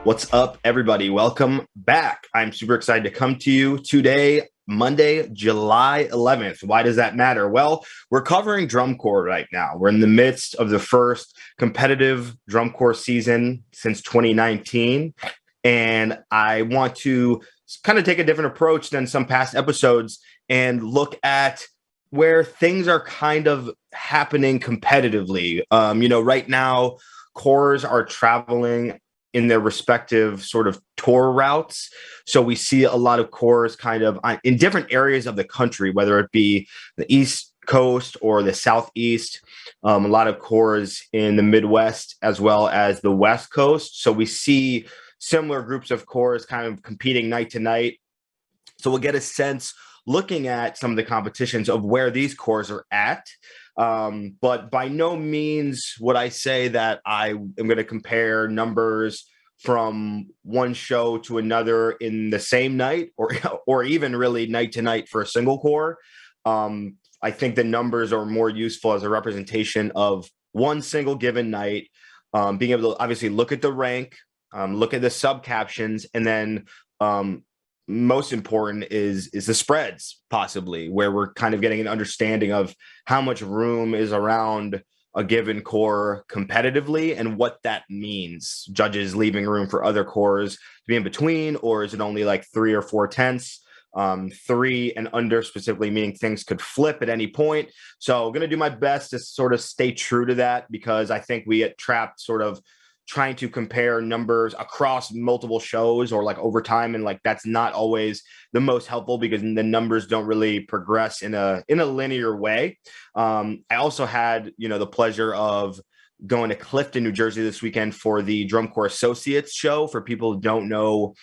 What's up, everybody? Welcome back. I'm super excited to come to you today, Monday, July 11th. Why does that matter? Well, we're covering drum corps right now. We're in the midst of the first competitive drum corps season since 2019. And I want to kind of take a different approach than some past episodes and look at where things are kind of happening competitively. Right now, corps are traveling in their respective sort of tour routes. So we see a lot of corps kind of in different areas of the country, whether it be the East Coast or the Southeast, a lot of corps in the Midwest as well as the West Coast. So we see similar groups of corps kind of competing night to night. So we'll get a sense looking at some of the competitions of where these corps are at. But by no means would I say that I am going to compare numbers from one show to another in the same night or even really night to night for a single corps. I think the numbers are more useful as a representation of one single given night, being able to obviously look at the rank, look at the sub captions, and then most important is the spreads, possibly, where we're kind of getting an understanding of how much room is around a given corps competitively and what that means. Judges leaving room for other corps to be in between, or is it only like 3 or 4 tenths? 3 and under specifically, meaning things could flip at any point. So I'm going to do my best to sort of stay true to that, because I think we get trapped sort of trying to compare numbers across multiple shows or like over time, and like that's not always the most helpful because the numbers don't really progress in a linear way. I also had the pleasure of going to Clifton, New Jersey this weekend for the Drum Corps Associates show. For people who don't know,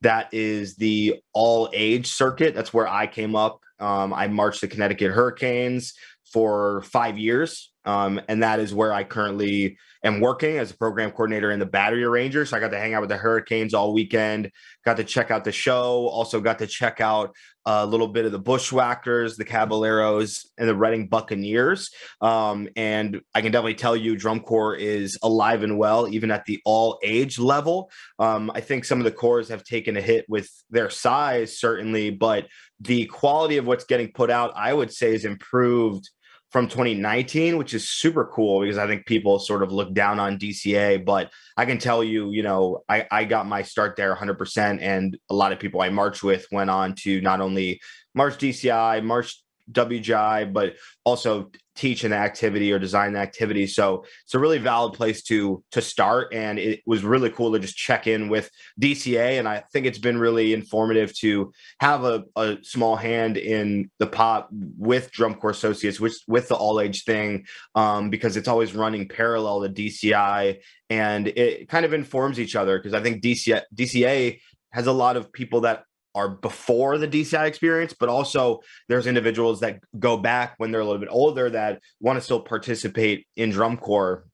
that is the all age circuit. That's where I came up. I marched the Connecticut Hurricanes for 5 years. And that is where I currently am working as a program coordinator in the Battery Rangers. So I got to hang out with the Hurricanes all weekend, got to check out the show, also got to check out a little bit of the Bushwhackers, the Caballeros, and the Reading Buccaneers. And I can definitely tell you drum corps is alive and well, even at the all age level. I think some of the corps have taken a hit with their size, certainly, but the quality of what's getting put out, I would say, is improved from 2019, which is super cool because I think people sort of look down on DCA, but I can tell you, I got my start there 100%. And a lot of people I marched with went on to not only march DCI, march WGI, but also teach an activity or design an activity. So it's a really valid place to start. And it was really cool to just check in with DCA. And I think it's been really informative to have a small hand in the pot with Drum Corps Associates, with the all age thing, because it's always running parallel to DCI, and it kind of informs each other. Because I think DCA has a lot of people that are before the DCI experience, but also there's individuals that go back when they're a little bit older that want to still participate in drum corps,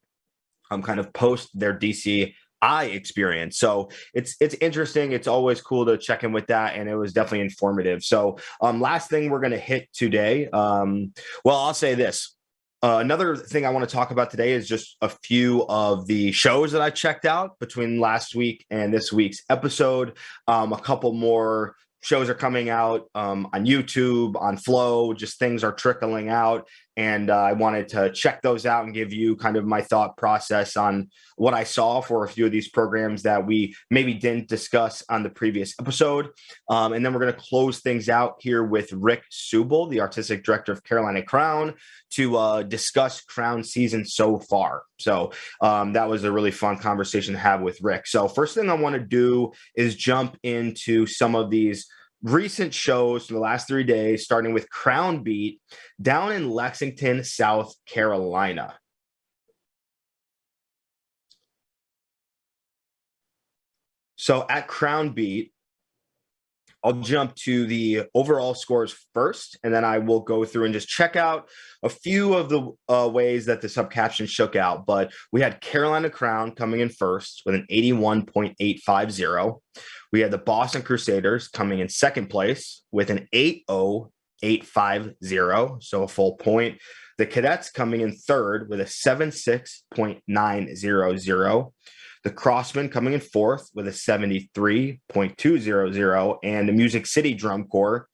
kind of post their DCI experience. So it's interesting. It's always cool to check in with that, and it was definitely informative. So last thing we're going to hit today. I'll say this. Another thing I want to talk about today is just a few of the shows that I checked out between last week and this week's episode. A couple more shows are coming out on YouTube, on Flow, just things are trickling out. And I wanted to check those out and give you kind of my thought process on what I saw for a few of these programs that we maybe didn't discuss on the previous episode. And then we're going to close things out here with Rick Subel, the artistic director of Carolina Crown, to discuss Crown season so far. So that was a really fun conversation to have with Rick. So first thing I want to do is jump into some of these recent shows from the last 3 days, starting with CrownBEAT down in Lexington, South Carolina. So at CrownBEAT, I'll jump to the overall scores first, and then I will go through and just check out a few of the ways that the subcaption shook out. But we had Carolina Crown coming in first with an 81.850. We had the Boston Crusaders coming in second place with an 80.850, so a full point. The Cadets coming in third with a 76.900. The Crossman coming in fourth with a 73.200, and the Music City Drum Corps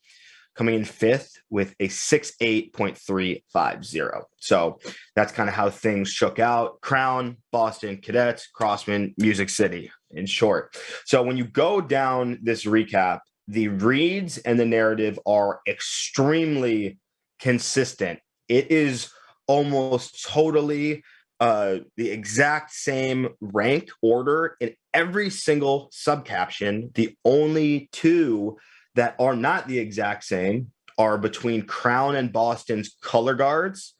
coming in fifth with a 68.350. So that's kind of how things shook out. Crown, Boston, Cadets, Crossman, Music City, in short. So when you go down this recap, the reads and the narrative are extremely consistent. It is almost totally the exact same rank order in every single subcaption. The only two that are not the exact same are between Crown and Boston's color guards.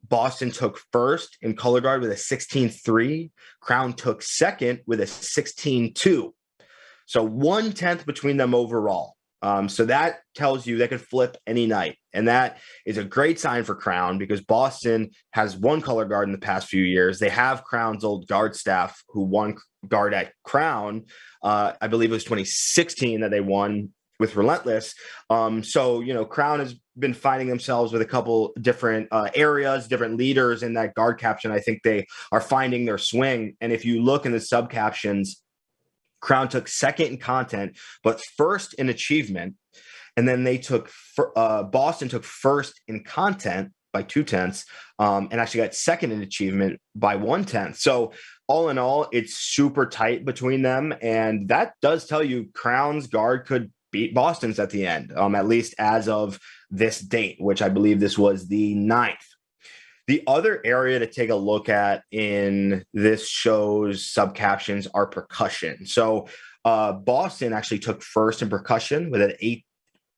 Boston took first in color guard with a 16.3. Crown took second with a 16.2. So 1/10 between them overall. So that tells you they could flip any night. And that is a great sign for Crown because Boston has one color guard in the past few years. They have Crown's old guard staff who won guard at Crown. I believe it was 2016 that they won with Relentless. So, Crown has been finding themselves with a couple different areas, different leaders in that guard caption. I think they are finding their swing. And if you look in the subcaptions, Crown took second in content, but first in achievement. And then Boston took first in content by 2/10, and actually got second in achievement by 1/10. So all in all, it's super tight between them. And that does tell you Crown's guard could beat Boston's at the end, at least as of this date, which I believe this was the 9th. The other area to take a look at in this show's subcaptions are percussion. So Boston actually took first in percussion with an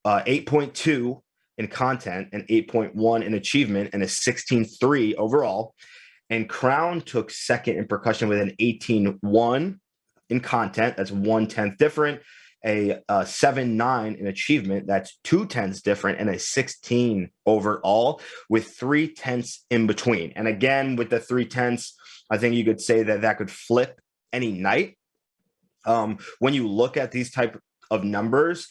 8.2 in content and 8.1 in achievement and a 16.3 overall. And Crown took second in percussion with an 18.1 in content. That's 1/10 different. A 7.9 in achievement, that's 2/10 different, and a 16 overall with 3/10 in between. And again, with the 3/10, I think you could say that could flip any night. When you look at these type of numbers,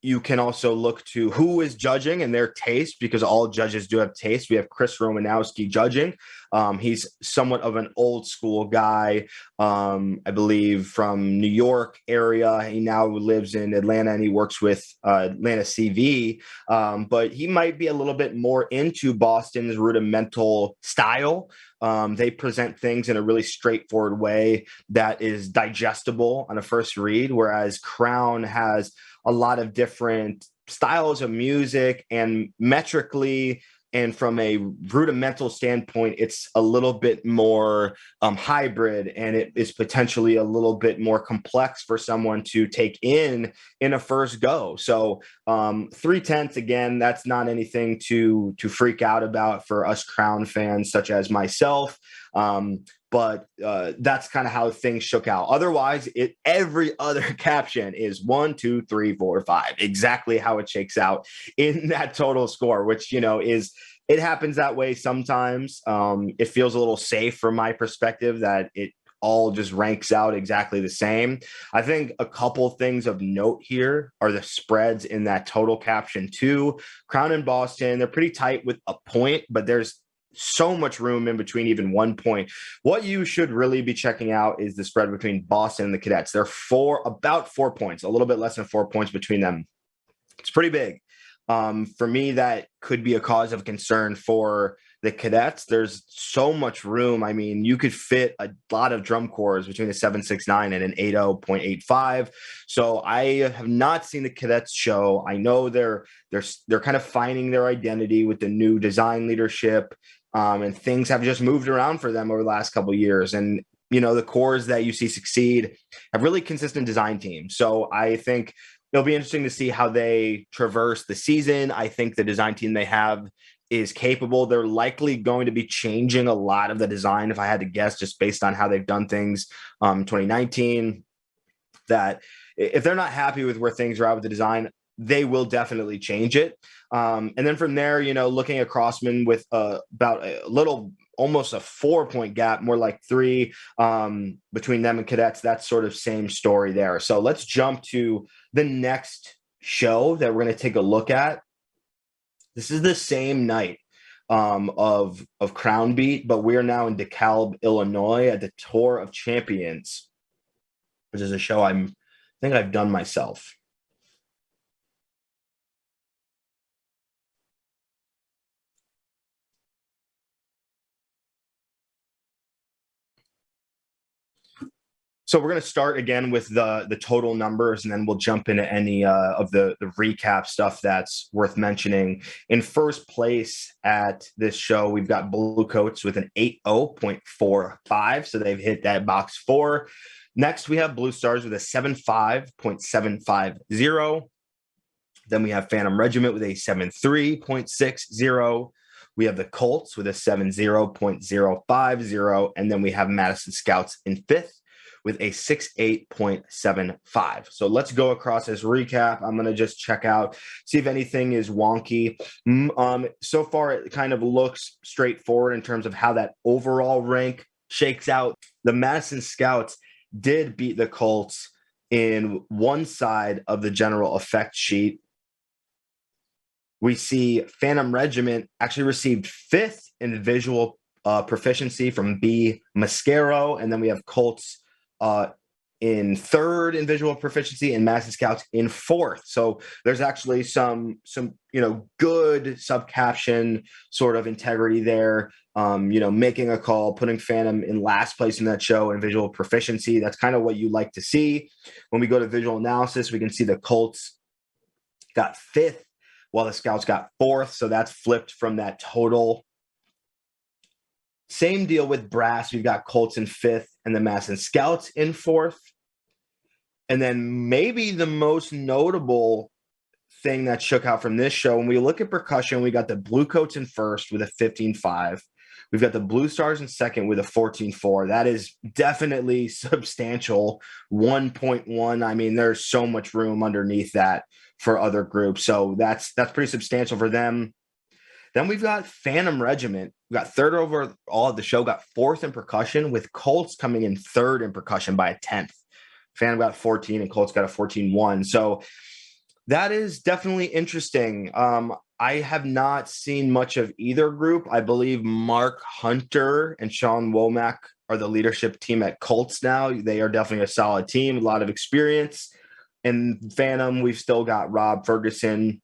you can also look to who is judging and their taste, because all judges do have taste. We have Chris Romanowski judging. He's somewhat of an old school guy, I believe from New York area. He now lives in Atlanta and he works with Atlanta CV. But he might be a little bit more into Boston's rudimental style. They present things in a really straightforward way that is digestible on a first read, whereas Crown has a lot of different styles of music, and metrically and from a rudimental standpoint, it's a little bit more hybrid, and it is potentially a little bit more complex for someone to take in a first go. So 3/10, again, that's not anything to freak out about for us Crown fans such as myself. But that's kind of how things shook out. Otherwise, every other caption is 1, 2, 3, 4, 5, exactly how it shakes out in that total score, which, it happens that way sometimes. It feels a little safe from my perspective that it all just ranks out exactly the same. I think a couple things of note here are the spreads in that total caption too. Crown and Boston, they're pretty tight with a point, but there's so much room in between even 1 point. What you should really be checking out is the spread between Boston and the Cadets. They're about 4 points, a little bit less than 4 points between them. It's pretty big. For me, that could be a cause of concern for the Cadets. There's so much room. I mean, you could fit a lot of drum corps between a 7.69 and an 80.85. So I have not seen the Cadets show. I know they're kind of finding their identity with the new design leadership. And things have just moved around for them over the last couple of years. And, the corps that you see succeed have really consistent design teams. So I think it'll be interesting to see how they traverse the season. I think the design team they have is capable. They're likely going to be changing a lot of the design, if I had to guess, just based on how they've done things 2019, that if they're not happy with where things are at with the design, they will definitely change it. And then from there, looking at Crossman with about almost a 4-point gap, more like 3 between them and Cadets, that's sort of same story there. So let's jump to the next show that we're going to take a look at. This is the same night. of CrownBEAT, but we're now in DeKalb, Illinois at the Tour of Champions, which is a show I think I've done myself. So we're going to start again with the total numbers, and then we'll jump into any of the recap stuff that's worth mentioning. In first place at this show, we've got Bluecoats with an 80.45. So they've hit that box 4. Next, we have Blue Stars with a 75.750. Then we have Phantom Regiment with a 73.60. We have the Colts with a 70.050. And then we have Madison Scouts in 5th with a 68.75. So let's go across this recap. I'm going to just check out, see if anything is wonky. So far, it kind of looks straightforward in terms of how that overall rank shakes out. The Madison Scouts did beat the Colts in one side of the general effect sheet. We see Phantom Regiment actually received 5th in visual proficiency from B. Mascaro, and then we have Colts in 3rd in visual proficiency and Madison Scouts in 4th. So there's actually some good sub-caption sort of integrity there. Making a call, putting Phantom in last place in that show in visual proficiency. That's kind of what you like to see. When we go to visual analysis, we can see the Colts got 5th while the Scouts got 4th. So that's flipped from that total. Same deal with brass. We've got Colts in 5th and the Madison Scouts in 4th. And then maybe the most notable thing that shook out from this show, when we look at percussion, we got the Bluecoats in 1st with a 15.5. We've got the Blue Stars in 2nd with a 14.4. That is definitely substantial. 1.1. I mean, there's so much room underneath that for other groups. So that's pretty substantial for them. Then we've got Phantom Regiment. We got 3rd overall at the show, got 4th in percussion, with Colts coming in 3rd in percussion by a 10th. Phantom got 14 and Colts got a 14.1. So that is definitely interesting. I have not seen much of either group. I believe Mark Hunter and Sean Womack are the leadership team at Colts now. They are definitely a solid team, a lot of experience. And Phantom, we've still got Rob Ferguson.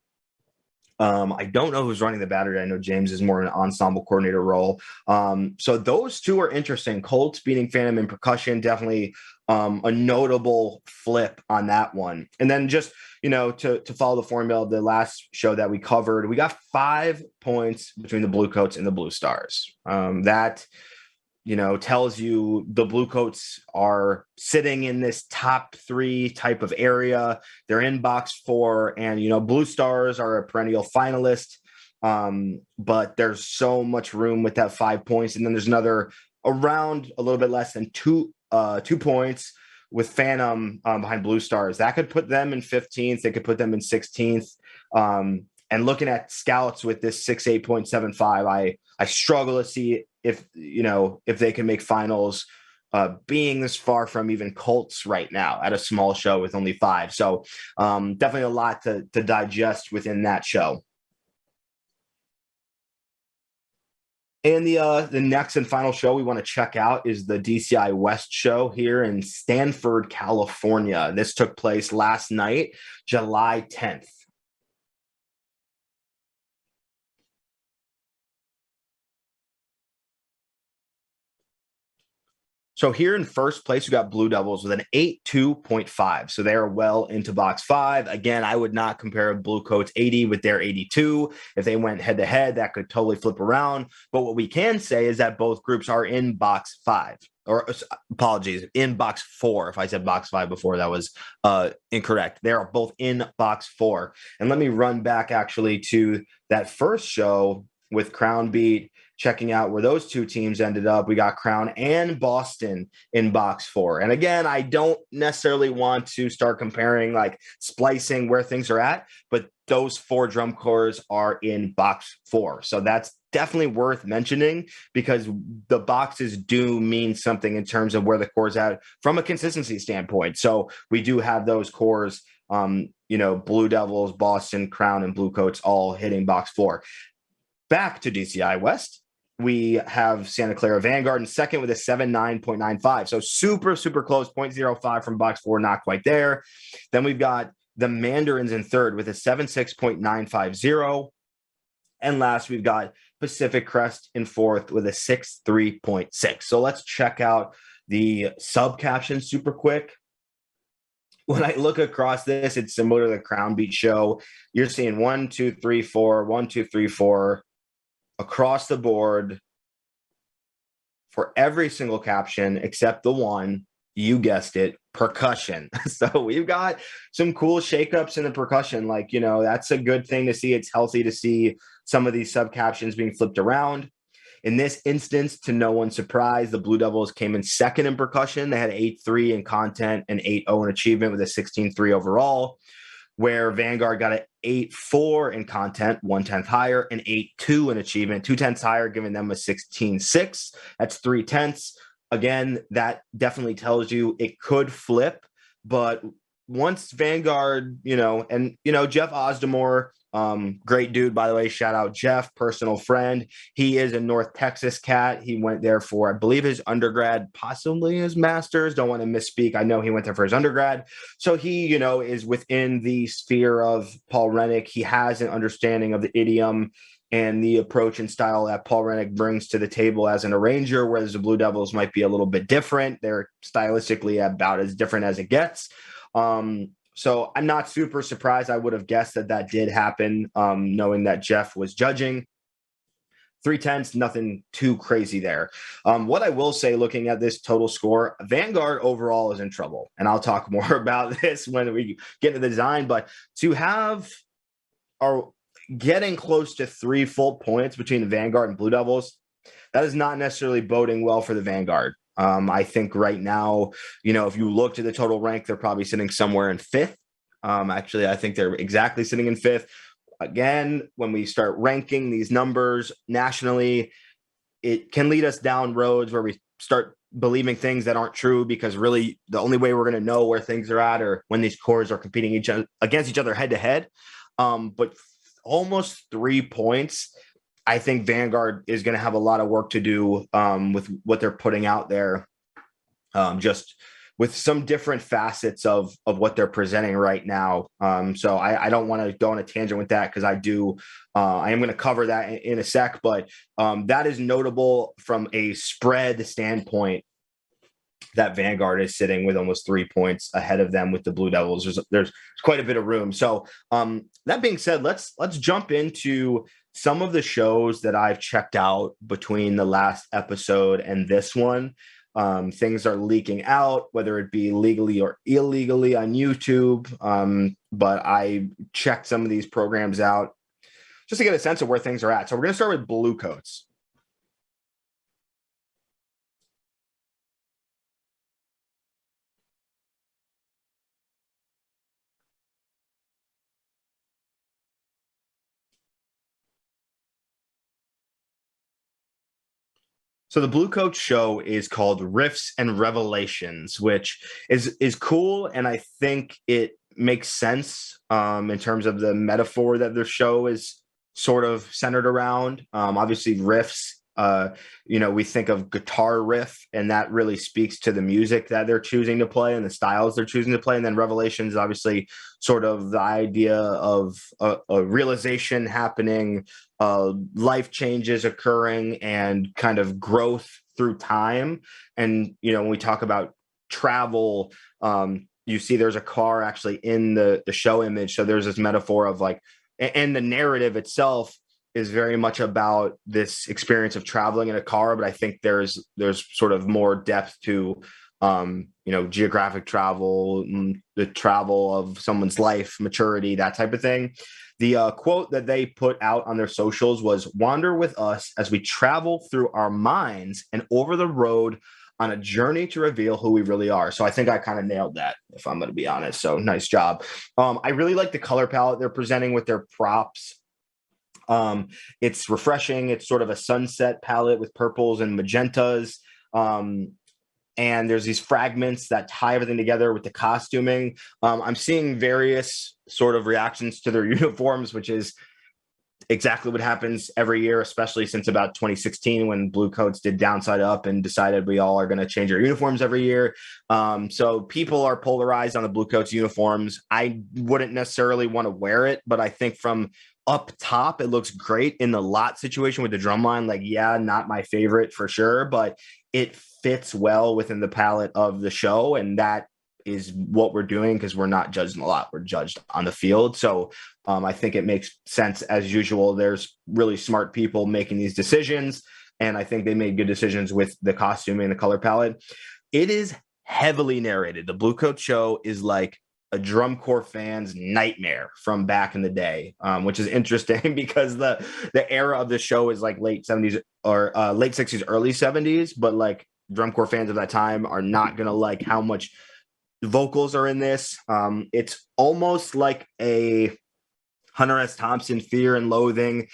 I don't know who's running the battery. I know James is more in an ensemble coordinator role. So those two are interesting. Colts beating Phantom in percussion, definitely a notable flip on that one. And then just, to follow the formula of the last show that we covered, we got 5 points between the Bluecoats and the Blue Stars. That tells you the Bluecoats are sitting in this top 3 type of area. They're in box 4, and, Blue Stars are a perennial finalist. But there's so much room with that 5 points. And then there's another around a little bit less than 2 points with Phantom behind Blue Stars. That could put them in 15th. They could put them in 16th. And looking at Scouts with this 68.75, I struggle to see if they can make finals, being this far from even Colts right now at a small show with only 5. So definitely a lot to digest within that show. And the next and final show we want to check out is the DCI West show here in Stanford, California. This took place last night, July 10th. So here in first place, we got Blue Devils with an 82.5. So they are well into box 5. Again, I would not compare Bluecoats 80 with their 82. If they went head to head, that could totally flip around. But what we can say is that both groups are in box 5. Or apologies, in box 4. If I said box 5 before, that was incorrect. They are both in box 4. And let me run back actually to that first show with CrownBEAT, checking out where those two teams ended up. We got Crown and Boston in box 4. And again, I don't necessarily want to start comparing, like splicing where things are at, but those 4 drum corps are in box 4. So that's definitely worth mentioning, because the boxes do mean something in terms of where the corps is at from a consistency standpoint. So we do have those corps, Blue Devils, Boston, Crown, and Bluecoats all hitting box 4. Back to DCI West, we have Clara Vanguard in second with a 79.95. So super, super close, 0.05 from box four, not quite there. Then we've got the Mandarins in third with a 76.950. And last, we've got Pacific Crest in fourth with a 63.6. So let's check out the sub caption super quick. When I look across this, it's similar to the CrownBEAT show. You're seeing 1, 2, 3, 4, 1, 2, 3, 4 across the board for every single caption except the one, you guessed it, percussion. So we've got some cool shakeups in the percussion. Like, you know, that's a good thing to see. It's healthy to see some of these sub captions being flipped around. In this instance, to no one's surprise, the Blue Devils came in second in percussion. They had 8.3 in content and 8.0 in achievement with a 16.3 overall, where Vanguard got an 8.4 in content, 1/10 higher, and 8.2 in achievement, 2/10 higher, giving them a 16.6. That's 3/10. Again, that definitely tells you it could flip, but once Vanguard, Jeff Osdemore, great dude, by the way, shout out Jeff, personal friend. He is a North Texas cat. He went there for, I believe, his undergrad, possibly his master's. Don't want to misspeak. I know he went there for his undergrad. So he, is within the sphere of Paul Rennick. He has an understanding of the idiom and the approach and style that Paul Rennick brings to the table as an arranger, whereas the Blue Devils might be a little bit different. They're stylistically about as different as it gets. So I'm not super surprised. I would have guessed that did happen, knowing that Jeff was judging. 3/10, nothing too crazy there. What I will say, looking at this total score, Vanguard overall is in trouble. And I'll talk more about this when we get to the design. But to have our getting close to 3 full points between the Vanguard and Blue Devils, that is not necessarily boding well for the Vanguard. I think right now, if you look to the total rank, they're probably sitting somewhere in 5th. Actually, I think they're exactly sitting in 5th. Again, when we start ranking these numbers nationally, it can lead us down roads where we start believing things that aren't true, because really the only way we're going to know where things are at are when these cores are competing against each other head to head. But almost 3 points. I think Vanguard is going to have a lot of work to do with what they're putting out there, just with some different facets of what they're presenting right now. So I don't want to go on a tangent with that, because I am going to cover that in a sec, but that is notable from a spread standpoint, that Vanguard is sitting with almost 3 points ahead of them with the Blue Devils. There's quite a bit of room. So that being said, let's jump into some of the shows that I've checked out between the last episode and this one. Things are leaking out, whether it be legally or illegally on YouTube. But I checked some of these programs out just to get a sense of where things are at. So we're going to start with Bluecoats. So the Bluecoats show is called Riffs and Revelations, which is cool, and I think it makes sense in terms of the metaphor that the show is sort of centered around. Obviously, riffs. We think of guitar riff, and that really speaks to the music that they're choosing to play and the styles they're choosing to play. And then Revelations, obviously, sort of the idea of a realization happening, life changes occurring, and kind of growth through time. And, when we talk about travel, you see there's a car actually in the show image. So there's this metaphor of like, and the narrative itself is very much about this experience of traveling in a car, but I think there's sort of more depth to, geographic travel, the travel of someone's life, maturity, that type of thing. The quote that they put out on their socials was, "Wander with us as we travel through our minds and over the road on a journey to reveal who we really are." So I think I kind of nailed that, if I'm going to be honest. So nice job. I really like the color palette they're presenting with their props. It's refreshing. It's sort of a sunset palette with purples and magentas. And there's these fragments that tie everything together with the costuming. I'm seeing various sort of reactions to their uniforms, which is exactly what happens every year, especially since about 2016 when Bluecoats did Downside Up and decided we all are going to change our uniforms every year. So people are polarized on the Bluecoats uniforms. I wouldn't necessarily want to wear it, but I think from up top, it looks great in the lot situation with the drum line. Like, yeah, not my favorite for sure, but it fits well within the palette of the show. And that is what we're doing, because we're not judged in the lot, we're judged on the field. So I think it makes sense as usual. There's really smart people making these decisions, and I think they made good decisions with the costume and the color palette. It is heavily narrated. The Bluecoat show is like a drum corps fan's nightmare from back in the day, which is interesting because the era of the show is like late 70s or late 60s, early 70s, but like drum corps fans of that time are not going to like how much vocals are in this. It's almost like a Hunter S. Thompson, Fear and Loathing,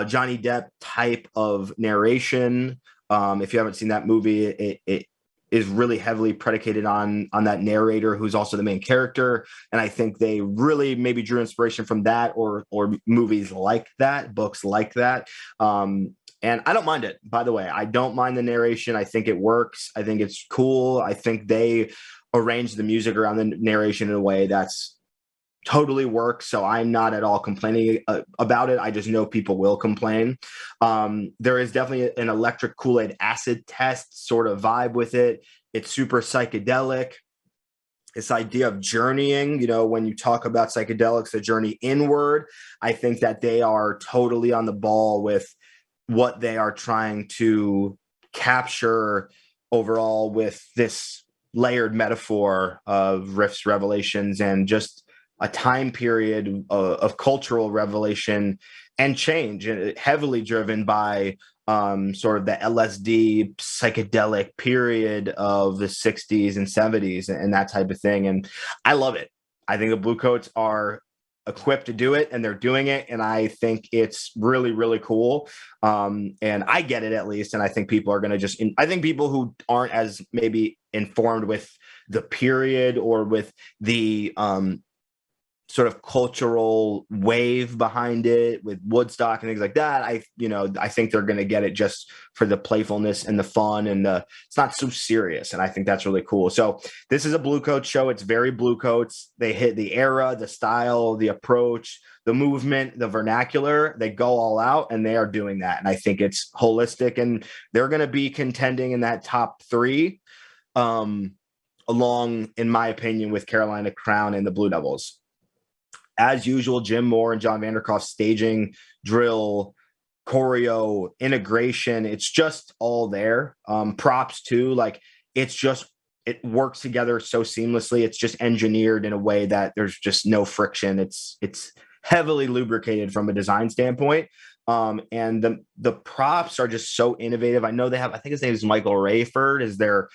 Johnny Depp type of narration. If you haven't seen that movie, it is really heavily predicated on that narrator who's also the main character. And I think they really maybe drew inspiration from that or movies like that, books like that. And I don't mind it, by the way. I don't mind the narration. I think it works. I think it's cool. I think they arrange the music around the narration in a way that's totally works. So I'm not at all complaining about it. I just know people will complain. There is definitely an electric Kool-Aid acid test sort of vibe with it. It's super psychedelic. This idea of journeying, when you talk about psychedelics, the journey inward, I think that they are totally on the ball with what they are trying to capture overall with this layered metaphor of riffs, revelations, and just a time period of cultural revelation and change, heavily driven by sort of the LSD psychedelic period of the 60s and 70s and that type of thing. And I love it. I think the Bluecoats are equipped to do it, and they're doing it. And I think it's really, really cool. And I get it, at least. And I think people are going to I think people who aren't as maybe informed with the period or with the sort of cultural wave behind it with Woodstock and things like that, I think they're going to get it just for the playfulness and the fun, and it's not so serious. And I think that's really cool. So this is a Bluecoats show. It's very Bluecoats. They hit the era, the style, the approach, the movement, the vernacular. They go all out, and they are doing that. And I think it's holistic, and they're going to be contending in that top three, along, in my opinion, with Carolina Crown and the Blue Devils. As usual, Jim Moore and John Vanderkoff staging, drill, choreo, integration. It's just all there. Props too. Like it works together so seamlessly. It's just engineered in a way that there's just no friction. It's heavily lubricated from a design standpoint. And the props are just so innovative. I know they have, I think his name is Michael Rayford, is their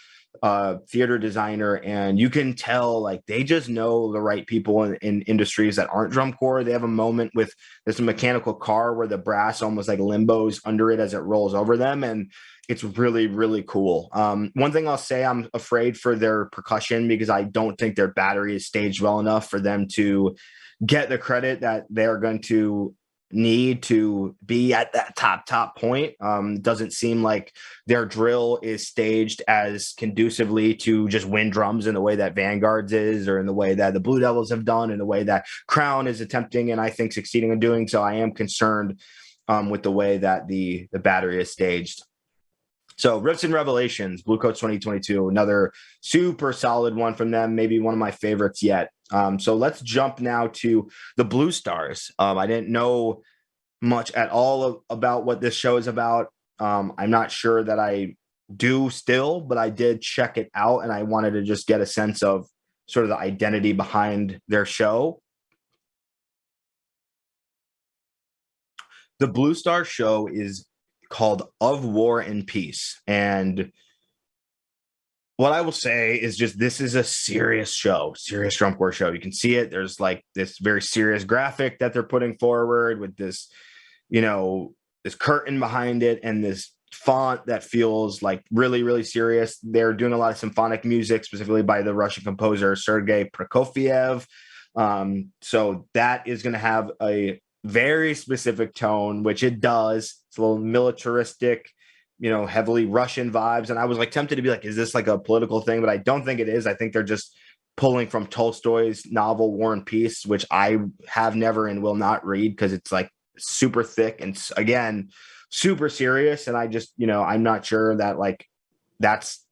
theater designer, and you can tell like they just know the right people in industries that aren't drum corps. They have a moment with this mechanical car where the brass almost like limbos under it as it rolls over them, and it's really, really cool. One thing I'll say, I'm afraid for their percussion, because I don't think their battery is staged well enough for them to get the credit that they're going to need to be at that top point. Doesn't seem like their drill is staged as conducively to just wind drums in the way that Vanguard's is, or in the way that the Blue Devils have done, in the way that Crown is attempting and I think succeeding in doing. So I am concerned with the way that the battery is staged. So Riffs and Revelations, Bluecoats 2022, another super solid one from them, maybe one of my favorites yet. So let's jump now to the Blue Stars. I didn't know much at all about what this show is about. I'm not sure that I do still, but I did check it out, and I wanted to just get a sense of sort of the identity behind their show. The Blue Star show is called Of War and Peace. And what I will say is just, this is a serious show, serious drum corps show. You can see it. There's like this very serious graphic that they're putting forward with this, this curtain behind it and this font that feels like really, really serious. They're doing a lot of symphonic music, specifically by the Russian composer Sergei Prokofiev. So that is going to have a very specific tone, which it does. It's a little militaristic, heavily Russian vibes. And I was like tempted to be like, is this like a political thing? But I don't think it is. I think they're just pulling from Tolstoy's novel War and Peace, which I have never and will not read because it's like super thick and, again, super serious. And I just, I'm not sure that like that's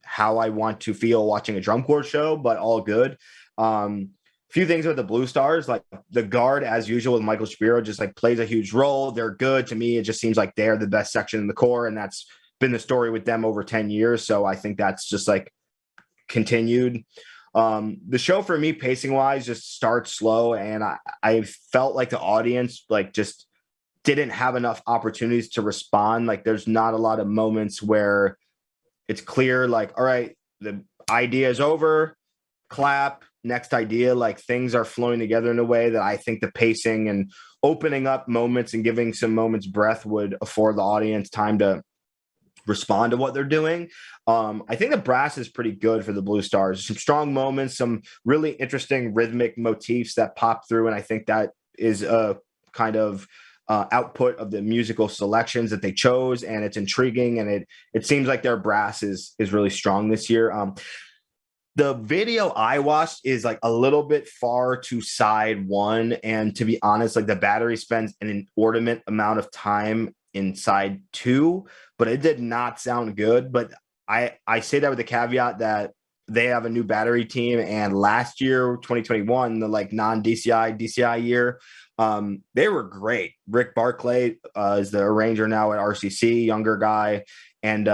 how I want to feel watching a drum corps show, but all good. Few things with the Blue Stars, like the guard, as usual with Michael Shapiro, just like plays a huge role. They're good to me. It just seems like they're the best section in the corps, and that's been the story with them over 10 years. So I think that's just like continued. The show for me, pacing wise, just starts slow, and I felt like the audience like just didn't have enough opportunities to respond. Like there's not a lot of moments where it's clear, like, all right, the idea is over, clap, next idea. Like things are flowing together in a way that I think the pacing and opening up moments and giving some moments breath would afford the audience time to respond to what they're doing. I think the brass is pretty good for the Blue Stars. Some strong moments, some really interesting rhythmic motifs that pop through. And I think that is a kind of output of the musical selections that they chose, and it's intriguing, and it seems like their brass is really strong this year. The video I watched is like a little bit far to side one, and to be honest, like the battery spends an inordinate amount of time inside two, but it did not sound good. But I say that with the caveat that they have a new battery team, and last year, 2021, the like non-DCI year, they were great. Rick Barclay is the arranger now at RCC, younger guy, and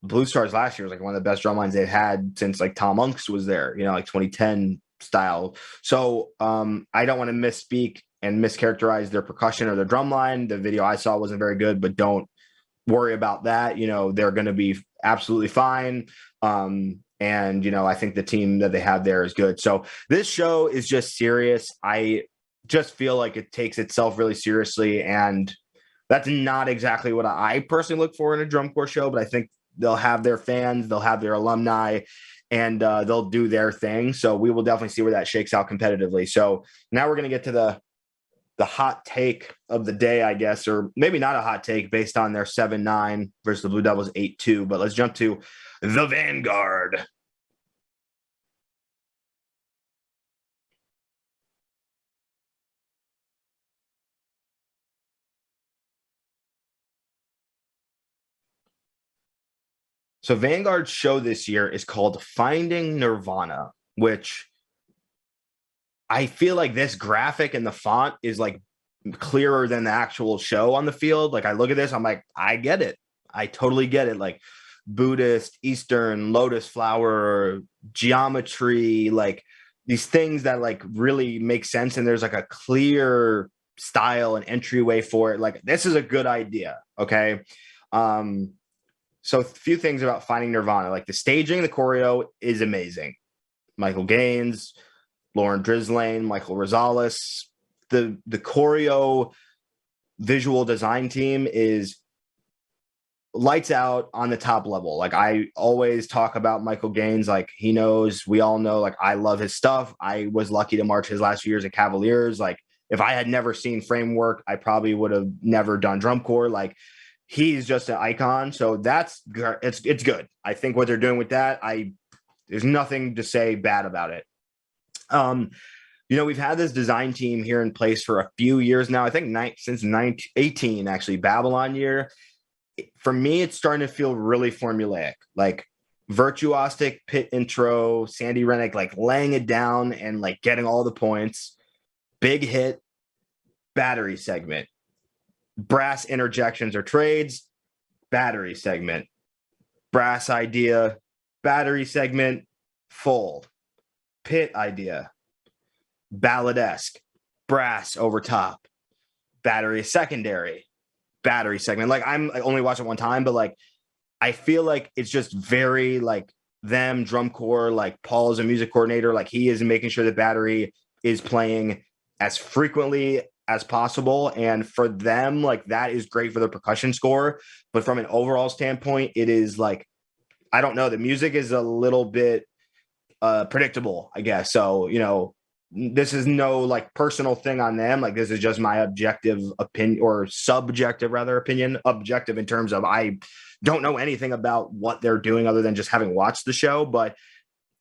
Blue Stars last year was like one of the best drum lines they've had since like Tom Unks was there, like 2010 style. So I don't want to misspeak and mischaracterize their percussion or their drum line. The video I saw wasn't very good, but don't worry about that. They're going to be absolutely fine. And, I think the team that they have there is good. So this show is just serious. I just feel like it takes itself really seriously. And that's not exactly what I personally look for in a drum corps show, but I think they'll have their fans, they'll have their alumni, and they'll do their thing. So we will definitely see where that shakes out competitively. So now we're going to get to the hot take of the day, I guess, or maybe not a hot take based on their 7-9 versus the Blue Devils 8-2. But let's jump to the Vanguard. So Vanguard's show this year is called Finding Nirvana, which I feel like this graphic and the font is like clearer than the actual show on the field. Like I look at this, I'm like, I get it. I totally get it. Like Buddhist, Eastern, lotus flower, geometry, like these things that like really make sense. And there's like a clear style and entryway for it. Like this is a good idea. Okay. So a few things about Finding Nirvana, like the staging, the choreo is amazing. Michael Gaines, Lauren Drislane, Michael Rosales, the choreo visual design team is lights out on the top level. Like I always talk about Michael Gaines, like he knows, we all know, like I love his stuff. I was lucky to march his last few years at Cavaliers. Like if I had never seen Framework, I probably would have never done drum corps. Like he's just an icon. So it's good. I think what they're doing with that, there's nothing to say bad about it. We've had this design team here in place for a few years now. I think since 2018, actually, Babylon year. For me, it's starting to feel really formulaic, like virtuosic pit intro, Sandy Rennick, like laying it down and like getting all the points. Big hit, battery segment, brass interjections or trades, battery segment, brass idea, battery segment, full, pit idea, balladesque, brass over top, battery secondary, battery segment. Like I only watched it one time, but like I feel like it's just very like them drum corps, like Paul is a music coordinator, like he is making sure the battery is playing as frequently as possible. And for them, like that is great for the percussion score. But from an overall standpoint, it is like, I don't know, the music is a little bit predictable, I guess. So, this is no like personal thing on them. Like this is just my objective opinion, or subjective rather opinion, objective in terms of I don't know anything about what they're doing other than just having watched the show, but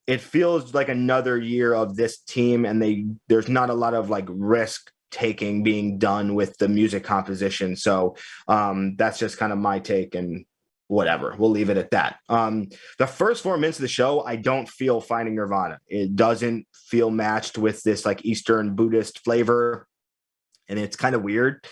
it feels like another year of this team, and there's not a lot of like risk taking being done with the music composition. So that's just kind of my take, and whatever, we'll leave it at that. The first 4 minutes of the show, I don't feel Finding Nirvana. It doesn't feel matched with this like Eastern Buddhist flavor, and it's kind of weird.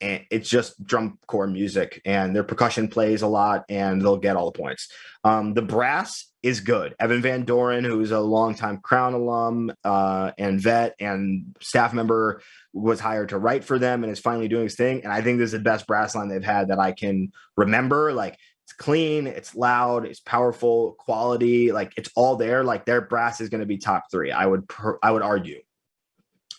And it's just drum corps music, and their percussion plays a lot, and they'll get all the points. The brass is good. Evan Van Doren, who's a longtime Crown alum and vet and staff member, was hired to write for them and is finally doing his thing. And I think this is the best brass line they've had that I can remember. Like, it's clean, it's loud, it's powerful, quality, like it's all there. Like their brass is going to be top 3. I would argue.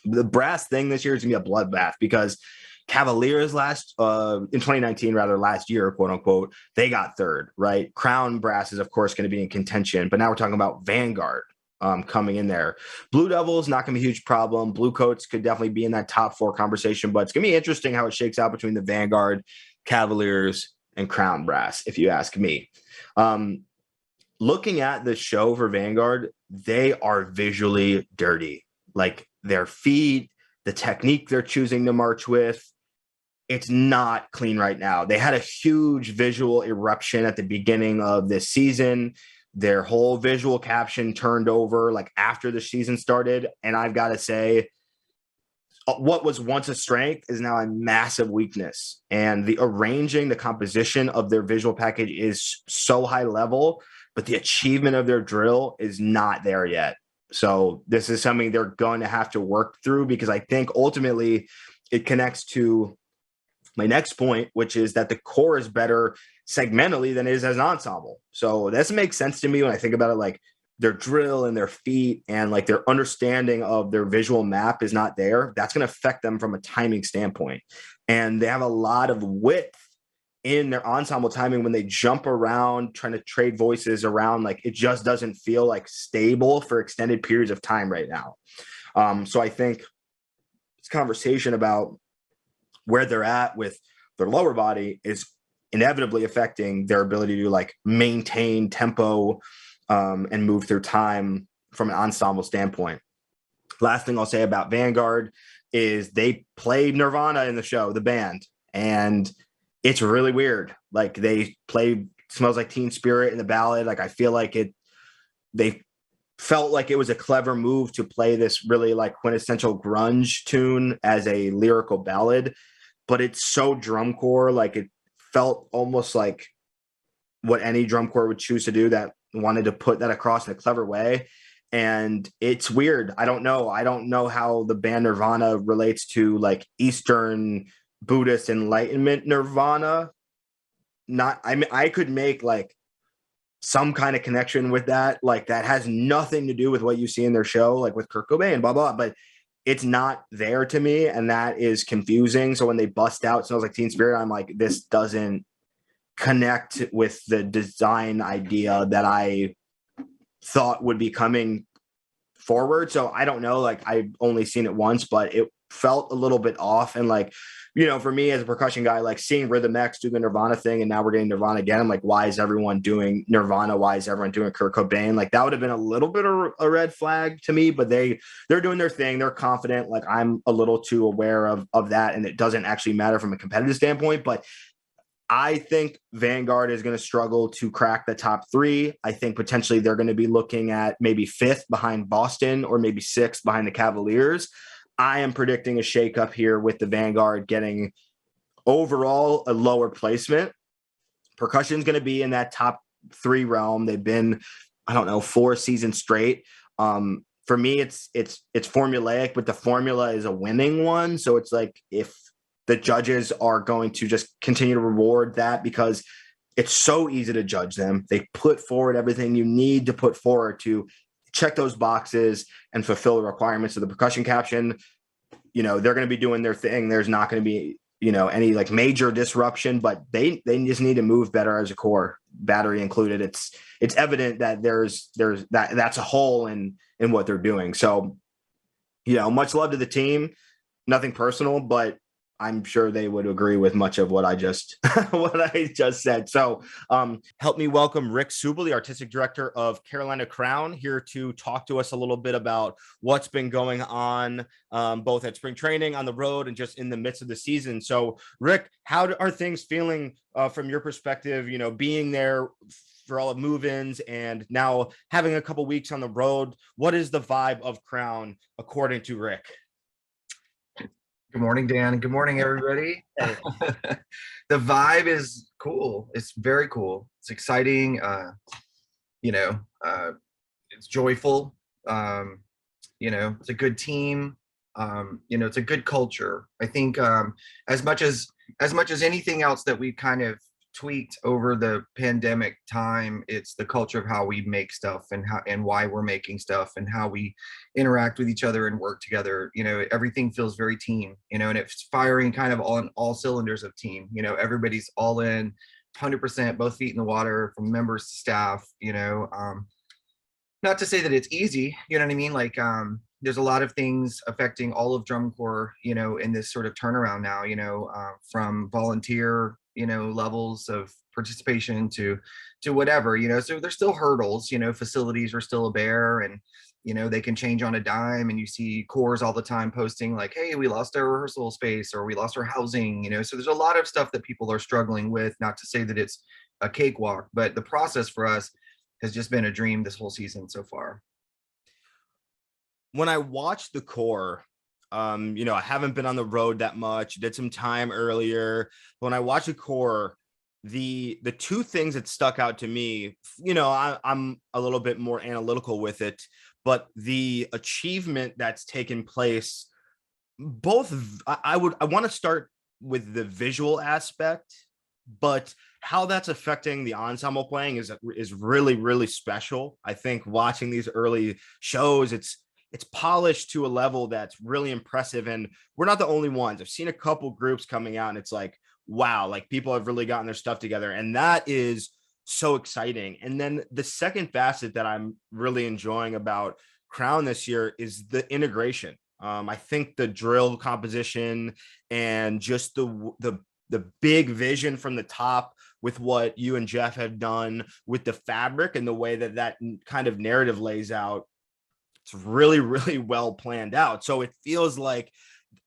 The brass thing this year is going to be a bloodbath because Cavaliers last year, quote unquote, they got 3rd, right? Crown brass is of course going to be in contention, but now we're talking about Vanguard coming in there. Blue Devils not going to be a huge problem. Bluecoats could definitely be in that top 4 conversation, but it's going to be interesting how it shakes out between the Vanguard, Cavaliers, and Crown brass, if you ask me. Looking at the show for Vanguard, they are visually dirty. Like their feet, the technique they're choosing to march with, it's not clean right now. They had a huge visual eruption at the beginning of this season. Their whole visual caption turned over like after the season started. And I've got to say, what was once a strength is now a massive weakness. And the arranging, the composition of their visual package is so high level, but the achievement of their drill is not there yet. So this is something they're going to have to work through, because I think ultimately it connects to my next point, which is that the core is better segmentally than it is as an ensemble. So this makes sense to me when I think about it. Like their drill and their feet and like their understanding of their visual map is not there. That's going to affect them from a timing standpoint. And they have a lot of width in their ensemble timing when they jump around, trying to trade voices around. Like it just doesn't feel like stable for extended periods of time right now. So I think this conversation about where they're at with their lower body is inevitably affecting their ability to like maintain tempo and move through time from an ensemble standpoint. Last thing I'll say about Vanguard is they played Nirvana in the show, the band, and it's really weird. Like they play Smells Like Teen Spirit in the ballad. Like I feel like they felt like it was a clever move to play this really like quintessential grunge tune as a lyrical ballad, but it's so drum corps. Like it felt almost like what any drum corps would choose to do, that wanted to put that across in a clever way. And it's weird. I don't know how the band Nirvana relates to like Eastern Buddhist Enlightenment Nirvana. I could make like some kind of connection with that. Like that has nothing to do with what you see in their show, like with Kurt Cobain, blah, blah, but it's not there to me. And that is confusing. So when they bust out Smells Like Teen Spirit, I'm like, this doesn't connect with the design idea that I thought would be coming forward. So I don't know, like I've only seen it once, but it felt a little bit off. And like, you know, for me as a percussion guy, like seeing Rhythm X do the Nirvana thing, and now we're getting Nirvana again, I'm like, why is everyone doing Nirvana? Why is everyone doing Kurt Cobain? Like that would have been a little bit of a red flag to me, but they're doing their thing. They're confident. Like I'm a little too aware of that. And it doesn't actually matter from a competitive standpoint, but I think Vanguard is going to struggle to crack the top 3. I think potentially they're going to be looking at maybe 5th behind Boston or maybe 6th behind the Cavaliers. I am predicting a shakeup here with the Vanguard getting overall a lower placement. Percussion is going to be in that top 3 realm. They've been, 4 seasons straight. For me, it's formulaic, but the formula is a winning one. So it's like if the judges are going to just continue to reward that because it's so easy to judge them. They put forward everything you need to put forward to check those boxes and fulfill the requirements of the percussion caption. You know, they're going to be doing their thing. There's not going to be, any like major disruption, but they just need to move better as a core, battery included. It's evident that there's that's a hole in what they're doing. So, much love to the team. Nothing personal, but I'm sure they would agree with much of what I just said. So help me welcome Rick Subel, the artistic director of Carolina Crown, here to talk to us a little bit about what's been going on both at spring training, on the road, and just in the midst of the season. So Rick, how are things feeling from your perspective, being there for all of move-ins and now having a couple weeks on the road? What is the vibe of Crown according to Rick? Good morning, Dan. Good morning, everybody. The vibe is cool. It's very cool. It's exciting. It's joyful. It's a good team. It's a good culture. I think as much as anything else that we kind of tweaked over the pandemic time, it's the culture of how we make stuff and why we're making stuff and how we interact with each other and work together. Everything feels very team, and it's firing kind of on all cylinders of team. Everybody's all in 100%, both feet in the water, from members to staff. Not to say that it's easy, you know what I mean? Like there's a lot of things affecting all of drum corps, in this sort of turnaround now, from volunteer levels of participation to whatever, so there's still hurdles. Facilities are still a bear, and they can change on a dime, and you see corps all the time posting like, hey, we lost our rehearsal space, or we lost our housing. So there's a lot of stuff that people are struggling with. Not to say that it's a cakewalk, but the process for us has just been a dream this whole season so far. When I watched the corps, I haven't been on the road that much, did some time earlier. When I watched the corps, the two things that stuck out to me, I'm a little bit more analytical with it, but the achievement that's taken place, I want to start with the visual aspect, but how that's affecting the ensemble playing is really, really special. I think watching these early shows, it's polished to a level that's really impressive. And we're not the only ones. I've seen a couple groups coming out and it's like, wow, like people have really gotten their stuff together. And that is so exciting. And then the second facet that I'm really enjoying about Crown this year is the integration. I think the drill composition and just the big vision from the top with what you and Jeff have done with the fabric and the way that kind of narrative lays out, it's really, really well planned out. So it feels like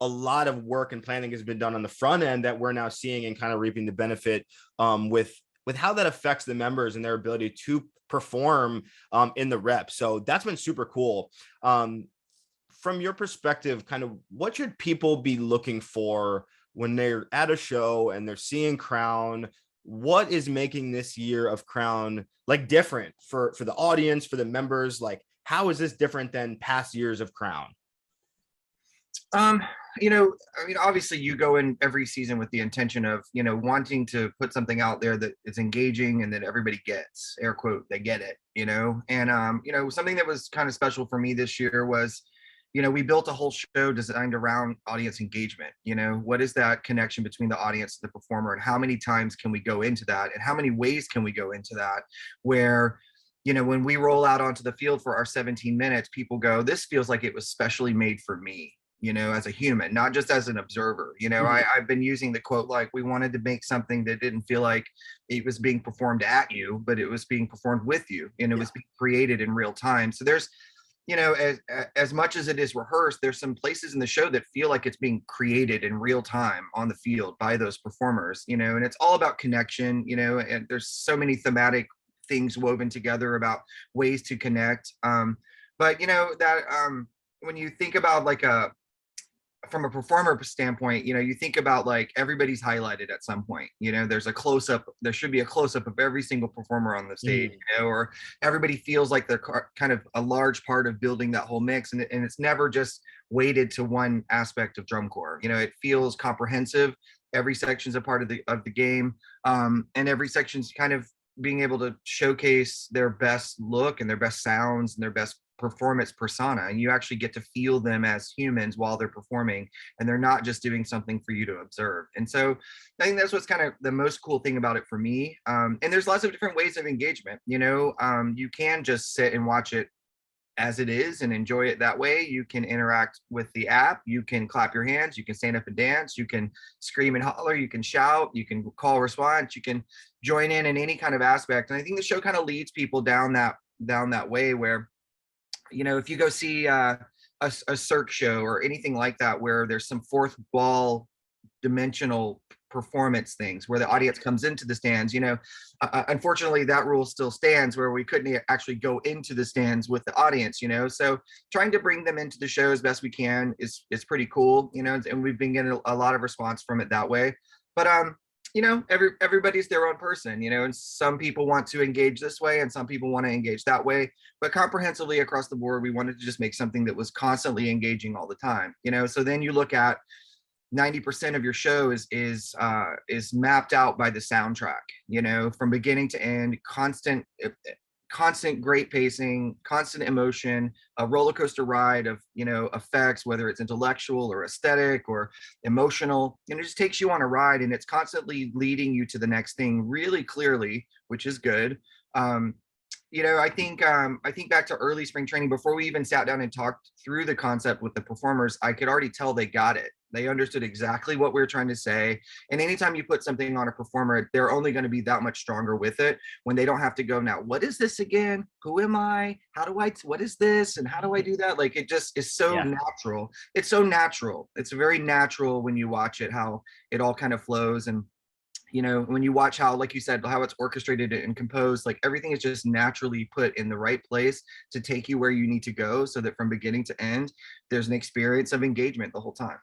a lot of work and planning has been done on the front end that we're now seeing and kind of reaping the benefit with how that affects the members and their ability to perform in the rep. So that's been super cool. From your perspective, kind of what should people be looking for when they're at a show and they're seeing Crown? What is making this year of Crown like different for the audience, for the members? Like, how is this different than past years of Crown? Obviously you go in every season with the intention of, wanting to put something out there that is engaging and that everybody gets, air quote, they get it, and, something that was kind of special for me this year was, we built a whole show designed around audience engagement. What is that connection between the audience and the performer, and how many times can we go into that, and how many ways can we go into that, where when we roll out onto the field for our 17 minutes, people go, this feels like it was specially made for me, as a human, not just as an observer. I've been using the quote, like, we wanted to make something that didn't feel like it was being performed at you, but it was being performed with you, and it was being created in real time. So there's, as much as it is rehearsed, there's some places in the show that feel like it's being created in real time on the field by those performers, and it's all about connection, and there's so many thematic things woven together about ways to connect. But when you think about like from a performer standpoint, you think about like everybody's highlighted at some point, there's a close-up, there should be a close-up of every single performer on the stage, or everybody feels like they're kind of a large part of building that whole mix. And it's never just weighted to one aspect of drum corps. It feels comprehensive. Every section's a part of the game. And every section's kind of being able to showcase their best look and their best sounds and their best performance persona, and you actually get to feel them as humans while they're performing, and they're not just doing something for you to observe. And so I think that's what's kind of the most cool thing about it for me. And there's lots of different ways of engagement. You can just sit and watch it as it is and enjoy it that way. You can interact with the app, you can clap your hands, you can stand up and dance, you can scream and holler, you can shout, you can call response, you can join in any kind of aspect. And I think the show kind of leads people down that way where, if you go see a Cirque show or anything like that, where there's some fourth wall dimensional performance things where the audience comes into the stands, unfortunately that rule still stands where we couldn't actually go into the stands with the audience, so trying to bring them into the show as best we can is pretty cool, and we've been getting a lot of response from it that way. But everybody's their own person, and some people want to engage this way and some people want to engage that way, but comprehensively across the board we wanted to just make something that was constantly engaging all the time. So then you look at 90% of your show is mapped out by the soundtrack, from beginning to end, constant great pacing, constant emotion, a roller coaster ride of, effects, whether it's intellectual or aesthetic or emotional, and it just takes you on a ride, and it's constantly leading you to the next thing really clearly, which is good. I think back to early spring training, before we even sat down and talked through the concept with the performers, I could already tell they got it. They understood exactly what we were trying to say. And anytime you put something on a performer, they're only going to be that much stronger with it when they don't have to go, now, what is this again? Who am I? What is this? And how do I do that? Like, it just is so natural. It's so natural. It's very natural when you watch it, how it all kind of flows. And when you watch how, like you said, how it's orchestrated and composed, like everything is just naturally put in the right place to take you where you need to go, so that from beginning to end, there's an experience of engagement the whole time.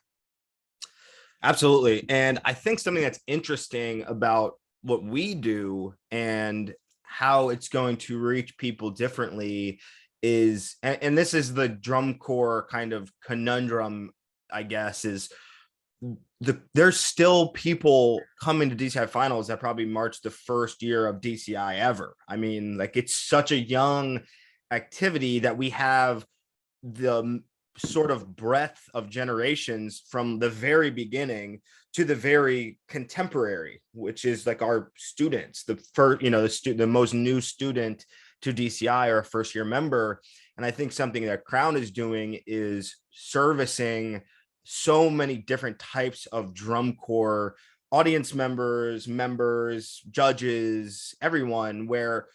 Absolutely. And I think something that's interesting about what we do and how it's going to reach people differently is, and this is the drum corps kind of conundrum, I guess, is there's still people coming to DCI finals that probably marched the first year of DCI ever. I mean, like, it's such a young activity that we have the sort of breadth of generations from the very beginning to the very contemporary, which is like our students, the first, the most new student to DCI or a first year member. And I think something that Crown is doing is servicing so many different types of drum corps audience members, judges, everyone, where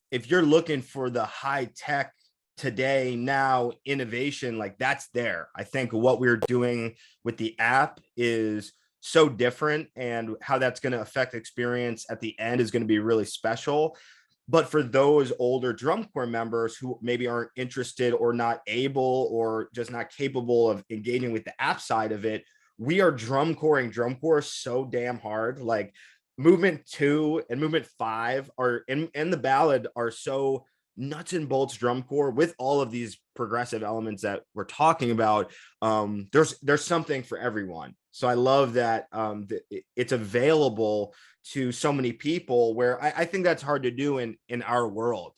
if you're looking for the high tech today, now innovation, like, that's there. I think what we're doing with the app is so different, and how that's going to affect experience at the end is going to be really special. But for those older drum corps members who maybe aren't interested or not able or just not capable of engaging with the app side of it, we are drum corps so damn hard. Like, movement 2 and movement 5 are in the ballad are so nuts and bolts drum corps with all of these progressive elements that we're talking about. There's something for everyone. So I love that it's available to so many people, where I think that's hard to do in our world.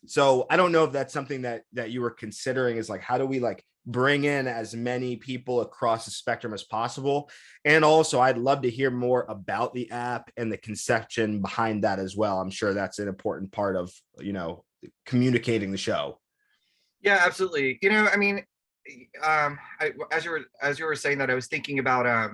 So I don't know if that's something that you were considering, is like, how do we like bring in as many people across the spectrum as possible? And also, I'd love to hear more about the app and the conception behind that as well. I'm sure that's an important part of, communicating the show. Yeah, absolutely. I mean, as you were saying that, I was thinking about,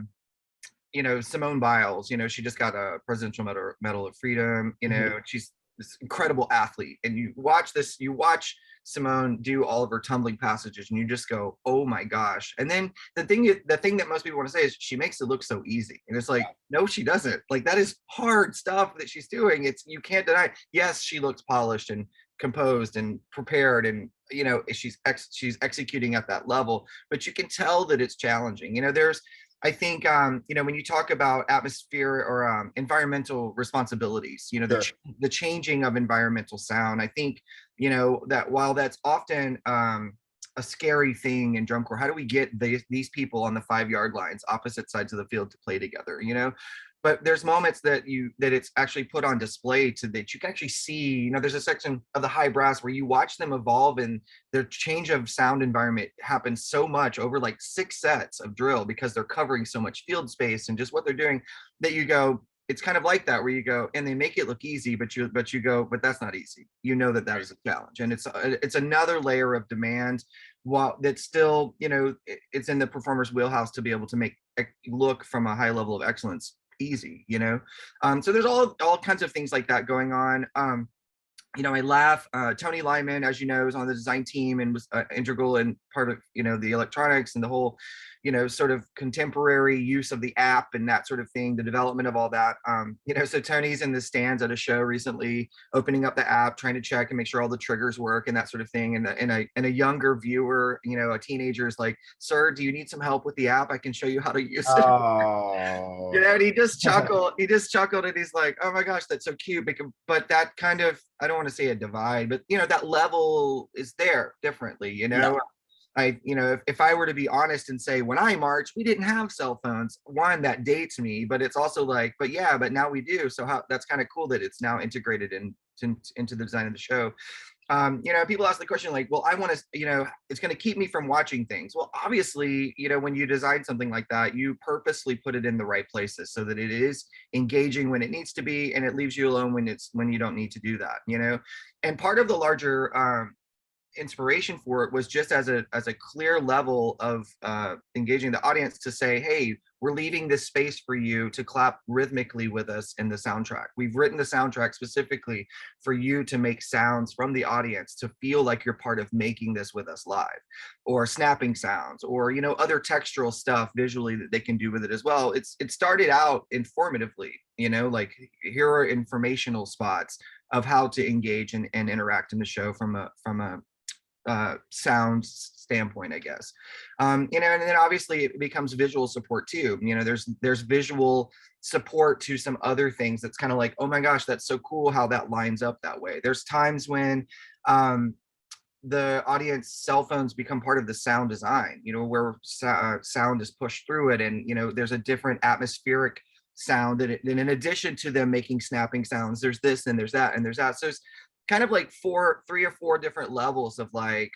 Simone Biles. She just got a Presidential Medal of Freedom. She's this incredible athlete, and you watch Simone do all of her tumbling passages, and you just go, oh my gosh. And then the thing that most people want to say is she makes it look so easy, and it's like, no, she doesn't. Like, that is hard stuff that she's doing. You can't deny. Yes, she looks polished and composed and prepared, and she's executing at that level, but you can tell that it's challenging. I think, when you talk about atmosphere or environmental responsibilities, Sure. the changing of environmental sound, I think, that while that's often a scary thing in drum corps, how do we get these people on the 5-yard lines, opposite sides of the field, to play together? but there's moments that it's actually put on display to that you can actually see, there's a section of the high brass where you watch them evolve, and their change of sound environment happens so much over like 6 sets of drill, because they're covering so much field space and just what they're doing, that you go, it's kind of like that, where you go, and they make it look easy, but you go, but that's not easy. That is a challenge, and it's another layer of demand, while that's still, it's in the performer's wheelhouse to be able to make it look from a high level of excellence easy. So there's all kinds of things like that going on. I laugh. Tony Lyman, as you know, is on the design team and was integral and part of, the electronics and the whole, sort of contemporary use of the app and that sort of thing, the development of all that. So Tony's in the stands at a show recently, opening up the app, trying to check and make sure all the triggers work and that sort of thing. And a younger viewer, a teenager is like, "Sir, do you need some help with the app? I can show you how to use it." Oh. And he just chuckled. And he's like, "Oh my gosh, that's so cute." But that kind of, I don't want to say a divide, but that level is there differently. Yeah. If I were to be honest and say, when I marched, we didn't have cell phones. One, that dates me, but it's also like, but now we do. So that's kind of cool that it's now integrated into the design of the show. People ask the question like, well, I want to, it's going to keep me from watching things. Well, obviously, when you design something like that, you purposely put it in the right places so that it is engaging when it needs to be, and it leaves you alone when you don't need to do that, and part of the larger, inspiration for it was just as a clear level of engaging the audience to say, hey, we're leaving this space for you to clap rhythmically with us in the soundtrack. We've written the soundtrack specifically for you to make sounds from the audience to feel like you're part of making this with us live, or snapping sounds, or other textural stuff visually that they can do with it as well. It started out informatively, like, here are informational spots of how to engage and interact in the show from a sound standpoint, I guess. And then obviously it becomes visual support too. There's visual support to some other things that's kind of like, oh my gosh, that's so cool how that lines up that way. There's times when the audience cell phones become part of the sound design, where sound is pushed through it, and there's a different atmospheric sound that and in addition to them making snapping sounds, there's this and there's that and there's that. So it's kind of like 3 or 4 different levels of like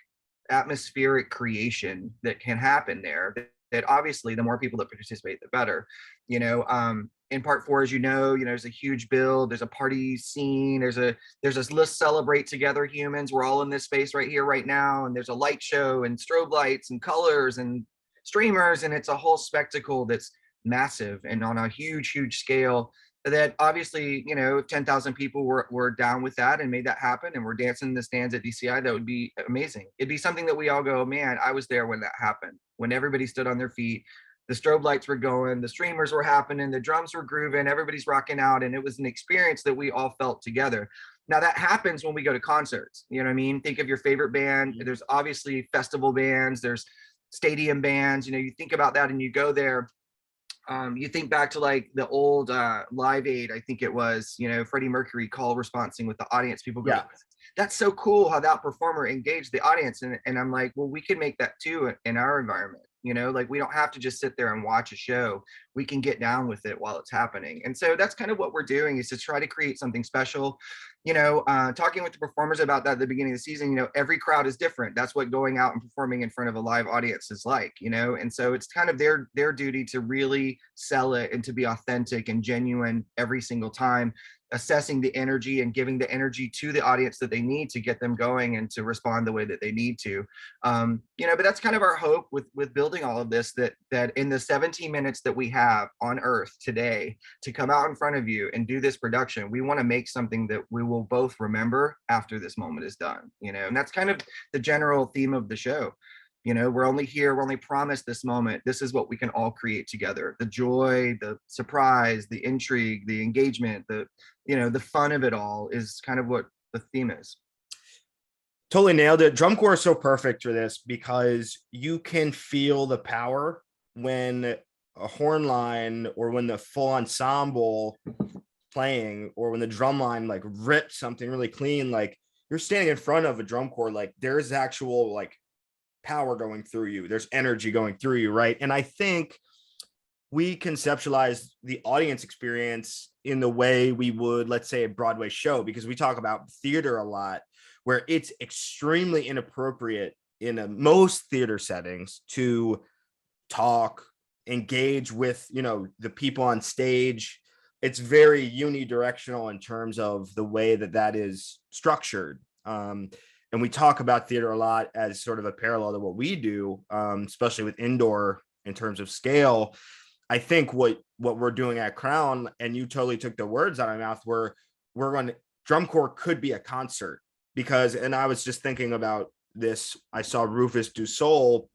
atmospheric creation that can happen there, that obviously the more people that participate, the better. In part 4, as there's a huge build, there's a party scene, there's this let's celebrate together humans, we're all in this space right here right now, and there's a light show and strobe lights and colors and streamers, and it's a whole spectacle that's massive and on a huge scale, that obviously, if 10,000 people were down with that and made that happen and we're dancing in the stands at DCI, that would be amazing. It'd be something that we all go, man, I was there when that happened, when everybody stood on their feet, the strobe lights were going, the streamers were happening, the drums were grooving, everybody's rocking out, and it was an experience that we all felt together. Now that happens when we go to concerts, you know what I mean? Think of your favorite band. There's obviously festival bands, there's stadium bands, you think about that and you go there. You think back to like the old Live Aid, I think it was, Freddie Mercury call responsing with the audience. People go, yeah, that's so cool how that performer engaged the audience. And I'm like, well, we can make that too in our environment. Like we don't have to just sit there and watch a show. We can get down with it while it's happening. And so that's kind of what we're doing, is to try to create something special. Talking with the performers about that at the beginning of the season, every crowd is different. That's what going out and performing in front of a live audience is like, and so it's kind of their duty to really sell it and to be authentic and genuine every single time, assessing the energy and giving the energy to the audience that they need to get them going and to respond the way that they need to. But that's kind of our hope with building all of this, that in the 17 minutes that we have on earth today to come out in front of you and do this production, we want to make something that we will both remember after this moment is done, and that's kind of the general theme of the show. We're only here, we're only promised this moment. This is what we can all create together. The joy, the surprise, the intrigue, the engagement, the fun of it all is kind of what the theme is. Totally nailed it. Drum corps is so perfect for this because you can feel the power when a horn line or when the full ensemble playing, or when the drum line like rips something really clean. Like, you're standing in front of a drum corps, like there's actual like power going through you, there's energy going through you, right? And I think we conceptualize the audience experience in the way we would, let's say, a Broadway show, because we talk about theater a lot, where it's extremely inappropriate in most theater settings to talk, engage with, the people on stage. It's very unidirectional in terms of the way that is structured. And we talk about theater a lot as sort of a parallel to what we do, especially with indoor in terms of scale. I think what we're doing at Crown, and you totally took the words out of my mouth, we're going to, drum corps could be a concert, because, and I was just thinking about this, I saw Rufus Du Sol,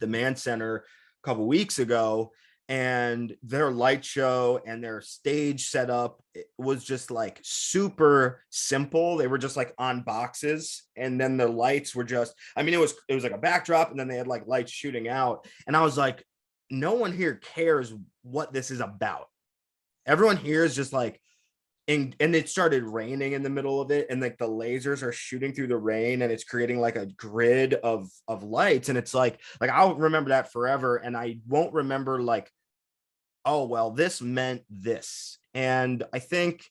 the Mann Center, a couple weeks ago, and their light show and their stage setup, it was just like super simple. They were just like on boxes, and then the lights were just, I mean, it was like a backdrop, and then they had like lights shooting out, and I was like, no one here cares what this is about. Everyone here is just like, and it started raining in the middle of it, and like the lasers are shooting through the rain, and it's creating like a grid of lights, and it's like I'll remember that forever, and I won't remember like, oh well, this meant this. And I think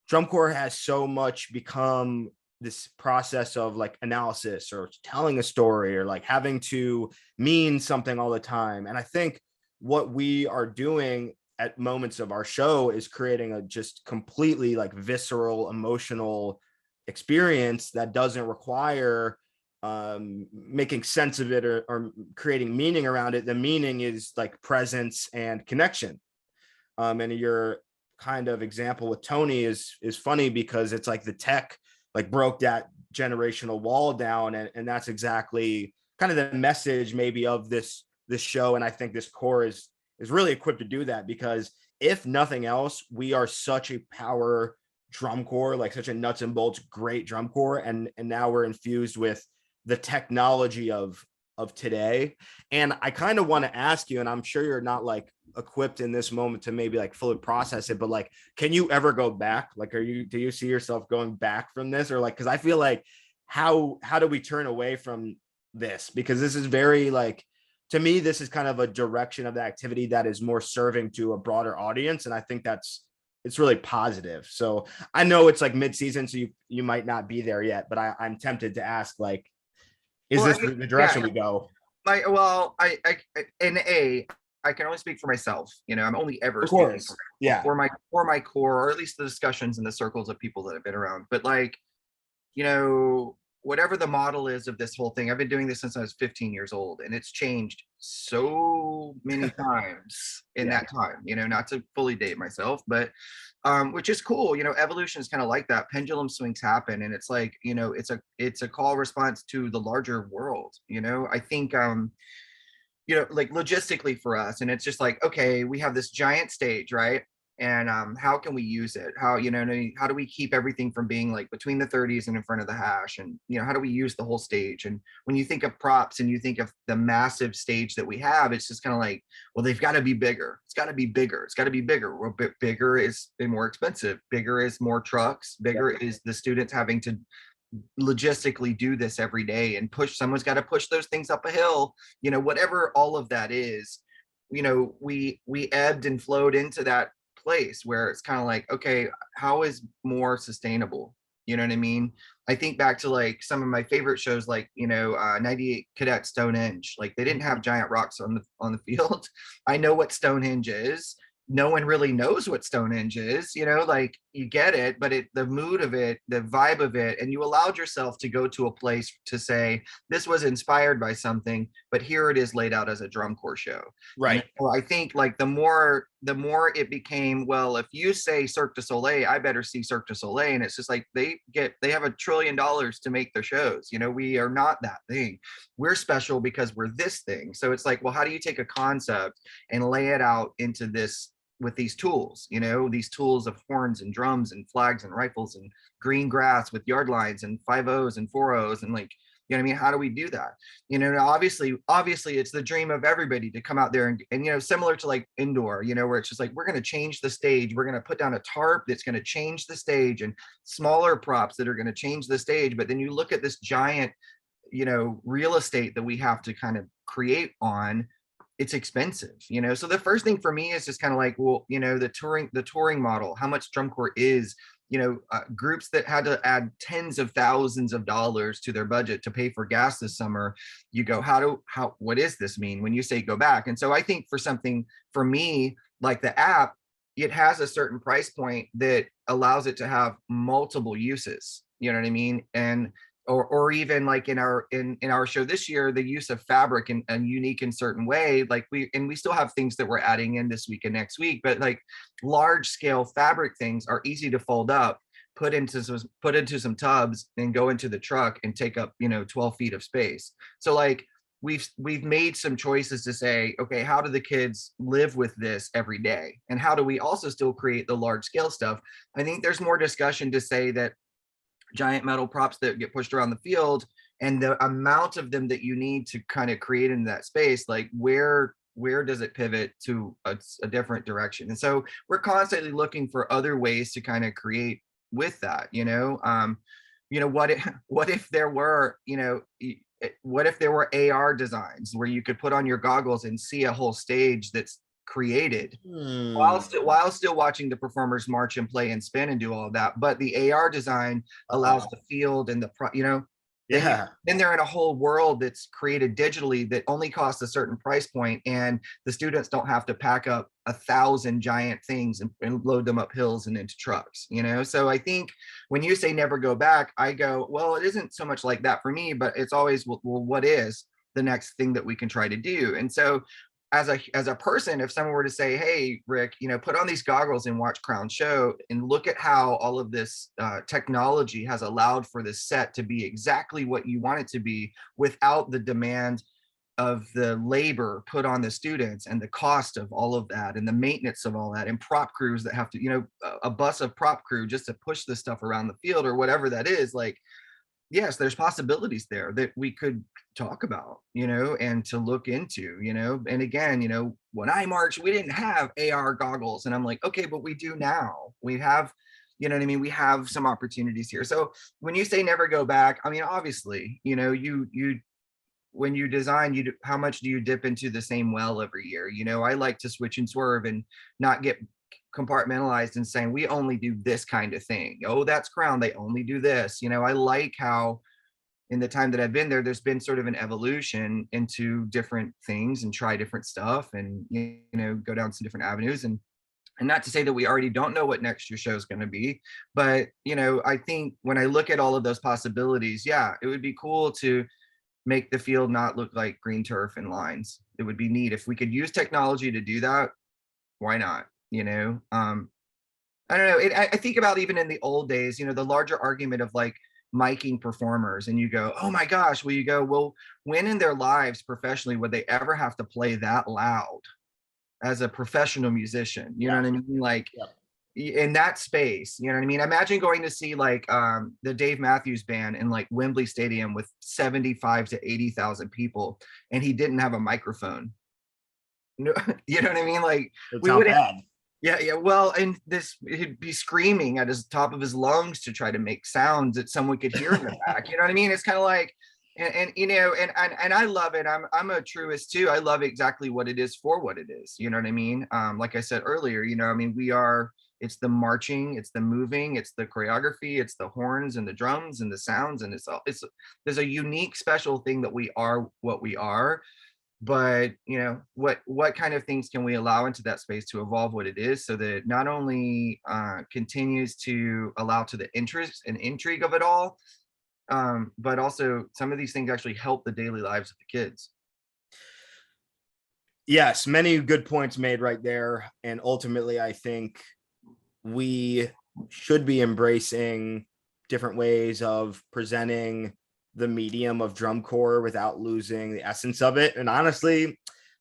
drum corps has so much become this process of like analysis or telling a story or like having to mean something all the time. And I think what we are doing at moments of our show is creating a just completely like visceral, emotional experience that doesn't require making sense of it or creating meaning around it. The meaning is like presence and connection. And your kind of example with Tony is funny, because it's like the tech like broke that generational wall down, and that's exactly kind of the message maybe of this show. And I think this corps is really equipped to do that, because if nothing else, we are such a power drum corps, like such a nuts and bolts great drum corps, and now we're infused with the technology of today. And I kind of want to ask you, and I'm sure you're not like equipped in this moment to maybe like fully process it, but like, can you ever go back? Like, do you see yourself going back from this? Or like, because I feel like how do we turn away from this? Because this is very like, to me, this is kind of a direction of the activity that is more serving to a broader audience. And I think it's really positive. So I know it's like mid-season, so you might not be there yet, but I'm tempted to ask, like, is this the direction we go? I can only speak for myself. I'm only ever speaking for my core, or at least the discussions in the circles of people that have been around. But like, whatever the model is of this whole thing, I've been doing this since I was 15 years old, and it's changed so many times in that time, not to fully date myself, but which is cool. Evolution is kind of like that. Pendulum swings happen, and it's like, it's a call response to the larger world. I think like logistically for us, and it's just like, okay, we have this giant stage, right? And how can we use it? How do we keep everything from being like between the 30s and in front of the hash? And how do we use the whole stage? And when you think of props and you think of the massive stage that we have, it's just kind of like, well, they've got to be bigger. It's got to be bigger. It's got to be bigger. Well, bigger is more expensive. Bigger is more trucks. Bigger is the students having to logistically do this every day and someone's got to push those things up a hill, whatever all of that is. We ebbed and flowed into that place where it's kind of like, okay, how is more sustainable? You know what I mean? I think back to like some of my favorite shows, like 98 Cadet Stonehenge. Like, they didn't have giant rocks on the field. I know what Stonehenge is. No one really knows what Stonehenge is, like, you get it, but the mood of it, the vibe of it, and you allowed yourself to go to a place to say, this was inspired by something, but here it is laid out as a drum corps show. Right. And I think like the more it became, well, if you say Cirque du Soleil, I better see Cirque du Soleil. And it's just like, they have $1 trillion to make their shows. We are not that thing. We're special because we're this thing. So it's like, well, how do you take a concept and lay it out into this with these tools, these tools of horns and drums and flags and rifles and green grass with yard lines and 5-0s and 4-0s, and like, what I mean? How do we do that? Obviously it's the dream of everybody to come out there and similar to like indoor, where it's just like, we're going to change the stage. We're going to put down a tarp that's going to change the stage, and smaller props that are going to change the stage. But then you look at this giant, real estate that we have to kind of create on. it's expensive, you know. So the first thing for me is just kind of like, well, you know, the touring model, how much drum corps is, you know, groups that had to add tens of thousands of dollars to their budget to pay for gas this summer. You go, what does this mean when you say go back? And so I think for something, for me, like the app, it has a certain price point that allows it to have multiple uses, you know what I mean? And or even like in our show this year, the use of fabric in a unique and certain way, like we still have things that we're adding in this week and next week, but like large scale fabric things are easy to fold up, put into some tubs and go into the truck and take up, you know, 12 feet of space. So like we've made some choices to say, okay, how do the kids live with this every day, and how do we also still create the large scale stuff? I think there's more discussion to say that giant metal props that get pushed around the field and the amount of them that you need to kind of create in that space, like where does it pivot to a different direction? And so we're constantly looking for other ways to kind of create with that, you know. What if there were, you know, what if there were AR designs where you could put on your goggles and see a whole stage that's created while still watching the performers march and play and spin and do all of that, but the AR design allows the field and then they're in a whole world that's created digitally that only costs a certain price point, and the students don't have to pack up 1,000 giant things and load them up hills and into trucks, you know. So I think when you say never go back, I go, well, it isn't so much like that for me, but it's always, well, what is the next thing that we can try to do? And so as a person, if someone were to say, hey, Rick, you know, put on these goggles and watch Crown show and look at how all of this technology has allowed for this set to be exactly what you want it to be without the demand of the labor put on the students and the cost of all of that and the maintenance of all that and prop crews that have to, you know, a bus of prop crew just to push this stuff around the field or whatever that is, like, yes, there's possibilities there that we could talk about, you know, and to look into, you know. And again, you know, when I marched, we didn't have AR goggles, and I'm like, okay, but we do now. We have, you know what I mean? We have some opportunities here. So when you say never go back, I mean, obviously, you know, you when you design, how much do you dip into the same well every year? You know, I like to switch and swerve and not get compartmentalized and saying we only do this kind of thing. Oh, that's Crown, they only do this. You know, I like how in the time that I've been there, there's been sort of an evolution into different things and try different stuff and, you know, go down some different avenues. And not to say that we already don't know what next year's show is going to be, but, you know, I think when I look at all of those possibilities, yeah, it would be cool to make the field not look like green turf and lines. It would be neat if we could use technology to do that. Why not? You know, I don't know. I think about even in the old days, you know, the larger argument of like miking performers, and you go, oh my gosh, well, you go, well, when in their lives professionally would they ever have to play that loud as a professional musician? You know what I mean? Like in that space, you know what I mean? Imagine going to see like the Dave Matthews Band in like Wembley Stadium with 75 to 80,000 people, and he didn't have a microphone. No, you know what I mean? Like we wouldn't. Yeah. Well, and he'd be screaming at his top of his lungs to try to make sounds that someone could hear in the back. You know what I mean? It's kind of like, and you know, and I love it. I'm a truist too. I love exactly what it is for what it is. You know what I mean? Like I said earlier, you know, I mean, it's the marching, it's the moving, it's the choreography, it's the horns and the drums and the sounds, and there's a unique, special thing that we are what we are. But you know, what kind of things can we allow into that space to evolve what it is, so that it not only continues to allow to the interest and intrigue of it all, but also some of these things actually help the daily lives of the kids. Yes, many good points made right there. And ultimately, I think we should be embracing different ways of presenting the medium of drum corps without losing the essence of it. And honestly,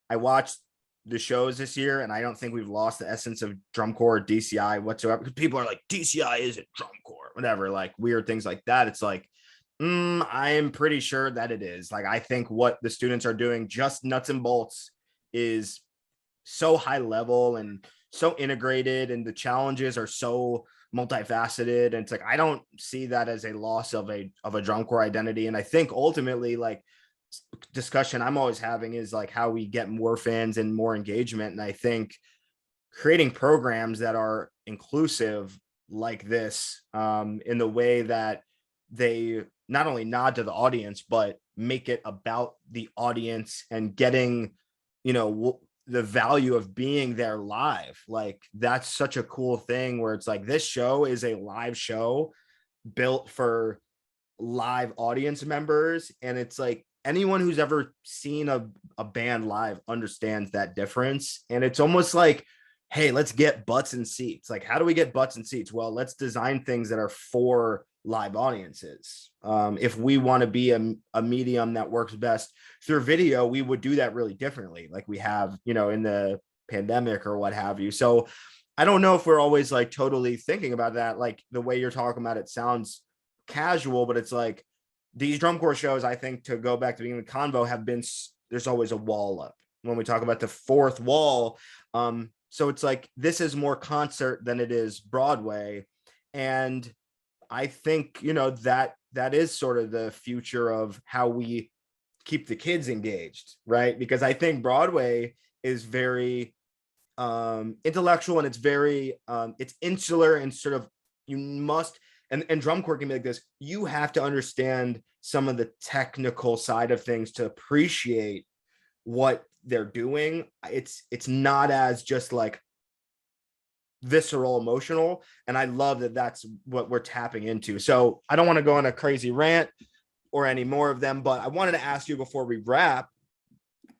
I watched the shows this year, and I don't think we've lost the essence of drum corps or DCI whatsoever. Because people are like, DCI isn't drum corps, whatever, like weird things like that. It's like, I am pretty sure that it is. Like, I think what the students are doing, just nuts and bolts, is so high level and so integrated, and the challenges are so multifaceted. And it's like, I don't see that as a loss of a drum corps identity. And I think ultimately, like, discussion I'm always having is like how we get more fans and more engagement. And I think creating programs that are inclusive like this, in the way that they not only nod to the audience, but make it about the audience and getting, the value of being there live. Like that's such a cool thing where it's like, this show is a live show built for live audience members. And it's like anyone who's ever seen a band live understands that difference. And it's almost like, hey, let's get butts and seats. Like, how do we get butts and seats? Well, let's design things that are for live audiences. If we want to be a medium that works best through video, we would do that really differently, like we have, in the pandemic or what have you. So I don't know if we're always like totally thinking about that. Like the way you're talking about it sounds casual, but it's like these drum corps shows, I think, to go back to being the convo, have been, there's always a wall up when we talk about the fourth wall. So it's like, this is more concert than it is Broadway. And I think, that is sort of the future of how we keep the kids engaged, right? Because I think Broadway is very intellectual, and it's very, it's insular, and sort of, you must, and drum corps can be like this, you have to understand some of the technical side of things to appreciate what they're doing. It's not as just like visceral emotional, and I love that that's what we're tapping into. So I don't want to go on a crazy rant or any more of them, but I wanted to ask you before we wrap,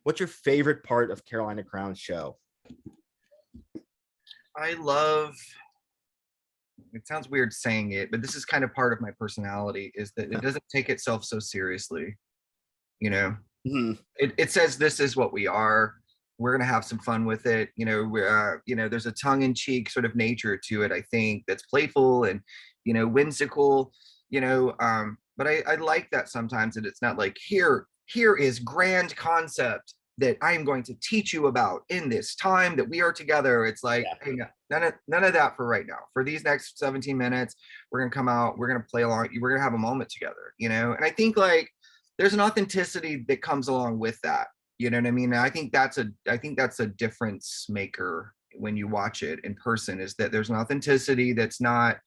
what's your favorite part of Carolina Crown's show? I love, it sounds weird saying it, but this is kind of part of my personality, is that it doesn't take itself so seriously. It says, this is what we are. We're going to have some fun with it. There's a tongue-in-cheek sort of nature to it, I think, that's playful and, whimsical, but I like that sometimes, that it's not like, here is grand concept that I am going to teach you about in this time that we are together. It's like, hey, none of that for right now. For these next 17 minutes, we're going to come out, we're going to play along, we're going to have a moment together, and I think like there's an authenticity that comes along with that. You know what I mean? I think that's a difference maker when you watch it in person, is that there's an authenticity that's not,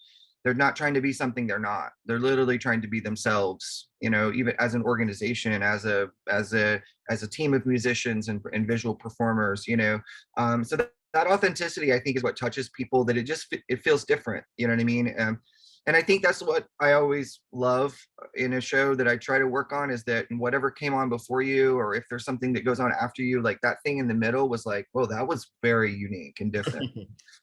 they're not trying to be something they're not. They're literally trying to be themselves, even as an organization, as a team of musicians and visual performers, so that authenticity, I think, is what touches people, that it feels different. You know what I mean? And I think that's what I always love in a show that I try to work on, is that whatever came on before you, or if there's something that goes on after you, like that thing in the middle was like, whoa, that was very unique and different.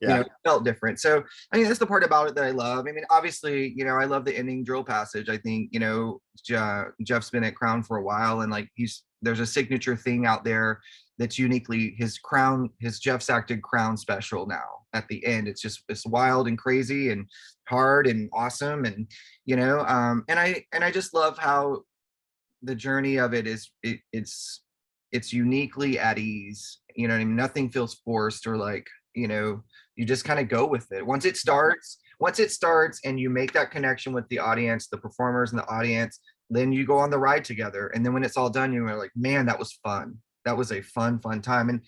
It felt different. So I mean, that's the part about it that I love. I mean, obviously, I love the ending drill passage. I think, Jeff's been at Crown for a while, and like there's a signature thing out there that's uniquely his Jeff's acted Crown special now at the end. It's wild and crazy and hard and awesome. And, and I just love how the journey of it is, it's uniquely at ease. You know what I mean? Nothing feels forced, or like, you just kind of go with it. Once it starts and you make that connection with the audience, the performers and the audience, then you go on the ride together. And then when it's all done, you're like, man, that was fun. That was a fun time. And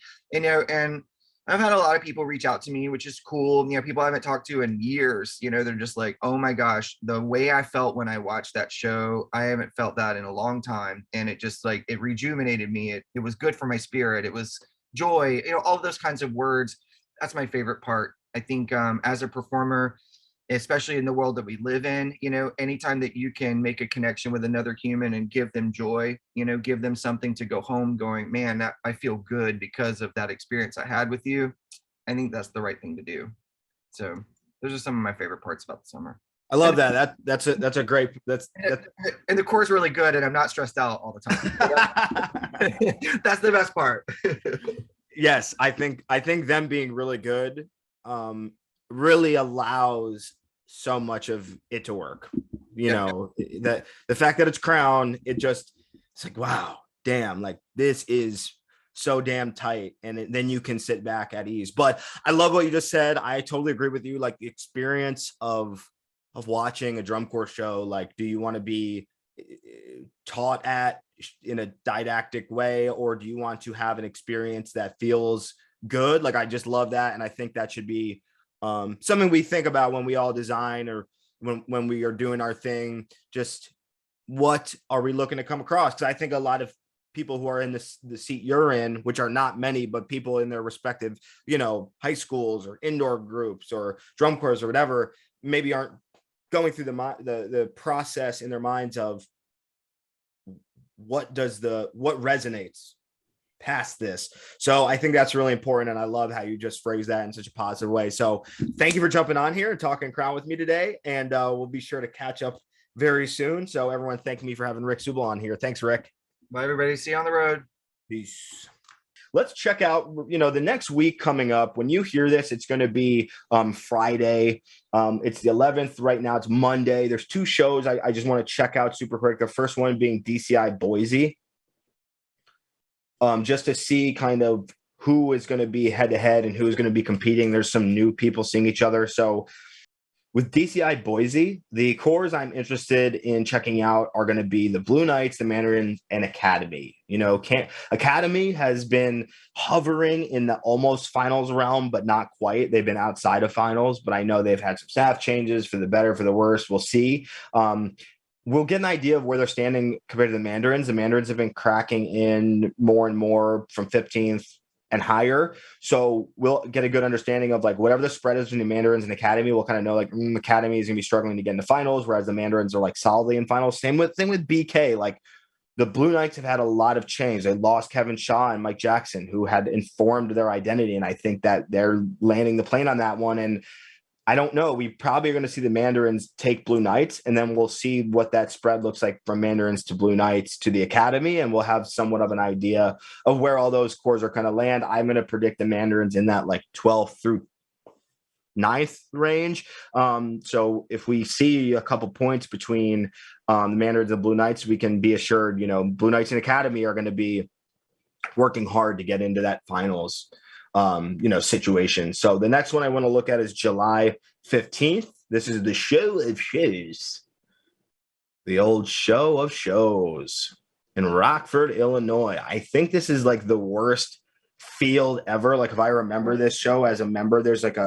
I've had a lot of people reach out to me, which is cool. People I haven't talked to in years, they're just like, oh my gosh, the way I felt when I watched that show, I haven't felt that in a long time. And it just like, it rejuvenated me. It was good for my spirit. It was joy, all those kinds of words. That's my favorite part. I think as a performer, especially in the world that we live in, anytime that you can make a connection with another human and give them joy, give them something to go home going, man, I feel good because of that experience I had with you. I think that's the right thing to do. So those are some of my favorite parts about the summer. I love that. That's a great, and the core is really good, and I'm not stressed out all the time. That's the best part. Yes. I think them being really good, really allows so much of it to work. That the fact that it's Crown, it's like, wow, damn, like this is so damn tight. And then you can sit back at ease. But I love what you just said. I totally agree with you. Like the experience of watching a drum corps show, like, do you want to be taught at in a didactic way, or do you want to have an experience that feels good? Like, I just love that. And I think that should be something we think about when we all design, or when we are doing our thing. Just what are we looking to come across? Because I think a lot of people who are in the seat you're in, which are not many, but people in their respective, high schools or indoor groups or drum corps or whatever, maybe aren't going through the process in their minds of what resonates past this. So I think that's really important, and I love how you just phrase that in such a positive way. So thank you for jumping on here and talking Crown with me today, and we'll be sure to catch up very soon. So everyone, thank me for having Rick Subel on here. Thanks, Rick. Bye, everybody. See you on the road. Peace. Let's check out, the next week coming up. When you hear this, it's going to be Friday. It's the 11th right now. It's Monday. There's 2 shows I just want to check out super quick. The first one being DCI Boise, just to see kind of who is going to be head to head and who is going to be competing. There's some new people seeing each other. So with DCI Boise, the cores I'm interested in checking out are going to be the Blue Knights, the Mandarins, and Academy. Academy has been hovering in the almost finals realm, but not quite. They've been outside of finals, but I know they've had some staff changes for the better, for the worse. We'll see. We'll get an idea of where they're standing compared to the Mandarins. The Mandarins have been cracking in more and more from 15th and higher. So we'll get a good understanding of like whatever the spread is between the Mandarins and Academy. We'll kind of know like Academy is going to be struggling to get into finals, whereas the Mandarins are like solidly in finals. Same with BK. Like the Blue Knights have had a lot of change. They lost Kevin Shaw and Mike Jackson, who had informed their identity. And I think that they're landing the plane on that one. And I don't know. We probably are going to see the Mandarins take Blue Knights, and then we'll see what that spread looks like from Mandarins to Blue Knights to the Academy, and we'll have somewhat of an idea of where all those cores are going to land. I'm going to predict the Mandarins in that like 12th through 9th range. So if we see a couple points between the Mandarins and Blue Knights, we can be assured, Blue Knights and Academy are going to be working hard to get into that finals situation. So the next one I want to look at is July 15th. This is the show of shows, the old show of shows in Rockford, Illinois. I think this is like the worst field ever. Like if I remember this show as a member, there's like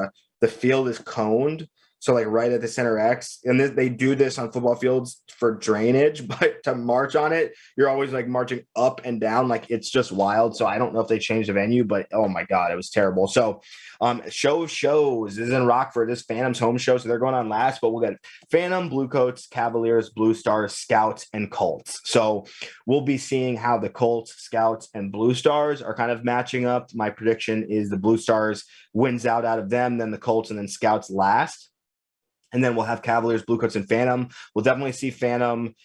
the field is coned. So like right at the center X, and they do this on football fields for drainage, but to march on it, you're always like marching up and down. Like it's just wild. So I don't know if they changed the venue, but oh my God, it was terrible. So show of shows is in Rockford. This Phantom's home show. So they're going on last, but we'll get Phantom, Bluecoats, Cavaliers, Blue Stars, Scouts, and Colts. So we'll be seeing how the Colts, Scouts, and Blue Stars are kind of matching up. My prediction is the Blue Stars wins out of them, then the Colts, and then Scouts last. And then we'll have Cavaliers, Bluecoats, and Phantom. We'll definitely see Phantom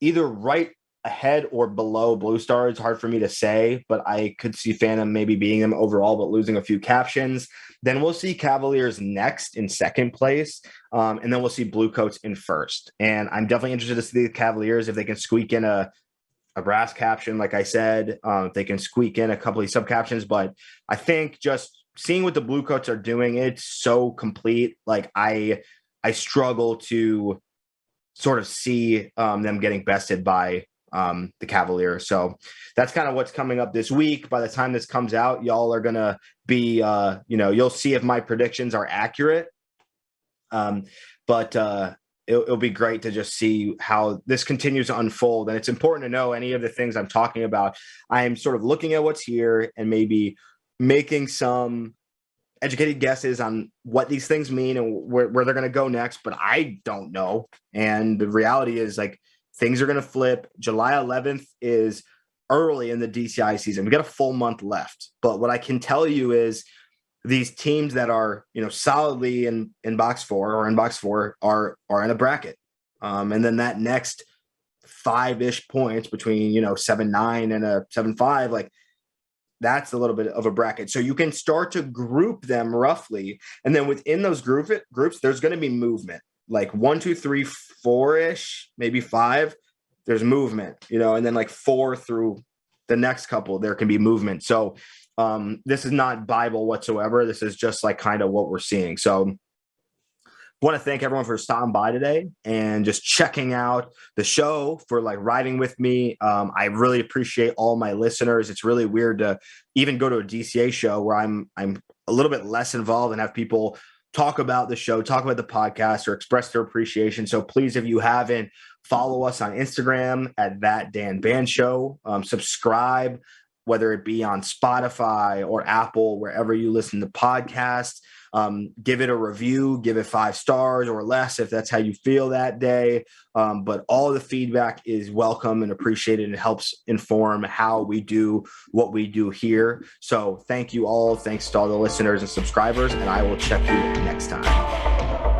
either right ahead or below Blue Stars. Hard for me to say, but I could see Phantom maybe beating them overall, but losing a few captions. Then we'll see Cavaliers next in second place. And then we'll see Bluecoats in first. And I'm definitely interested to see the Cavaliers if they can squeak in a brass caption, like I said, if they can squeak in a couple of sub captions. But I think just seeing what the Bluecoats are doing, it's so complete. Like I struggle to sort of see them getting bested by the Cavaliers. So that's kind of what's coming up this week. By the time this comes out, y'all are going to be, you'll see if my predictions are accurate. But it'll be great to just see how this continues to unfold. And it's important to know any of the things I'm talking about. I'm sort of looking at what's here and maybe making some educated guesses on what these things mean and where they're going to go next, but I don't know. And the reality is like things are going to flip. July 11th is early in the DCI season. We got a full month left, but what I can tell you is these teams that are, solidly in box 4 or in box 4 are in a bracket. And then that next 5-ish points between, 7-9 and a 7-5, like, that's a little bit of a bracket. So you can start to group them roughly. And then within those groups, there's going to be movement. Like 1, 2, 3, 4-ish, maybe 5, there's movement, and then like 4 through the next couple, there can be movement. So this is not Bible whatsoever. This is just like kind of what we're seeing. So, want to thank everyone for stopping by today and just checking out the show, for like riding with me. I really appreciate all my listeners. It's really weird to even go to a DCA show where I'm a little bit less involved and have people talk about the show, talk about the podcast, or express their appreciation. So please, if you haven't, follow us on Instagram at That Dan Band Show. Subscribe, whether it be on Spotify or Apple, wherever you listen to podcasts. Give it a review, give it 5 stars or less if that's how you feel that day. But all the feedback is welcome and appreciated, and helps inform how we do what we do here. So thank you all. Thanks to all the listeners and subscribers, and I will check you next time.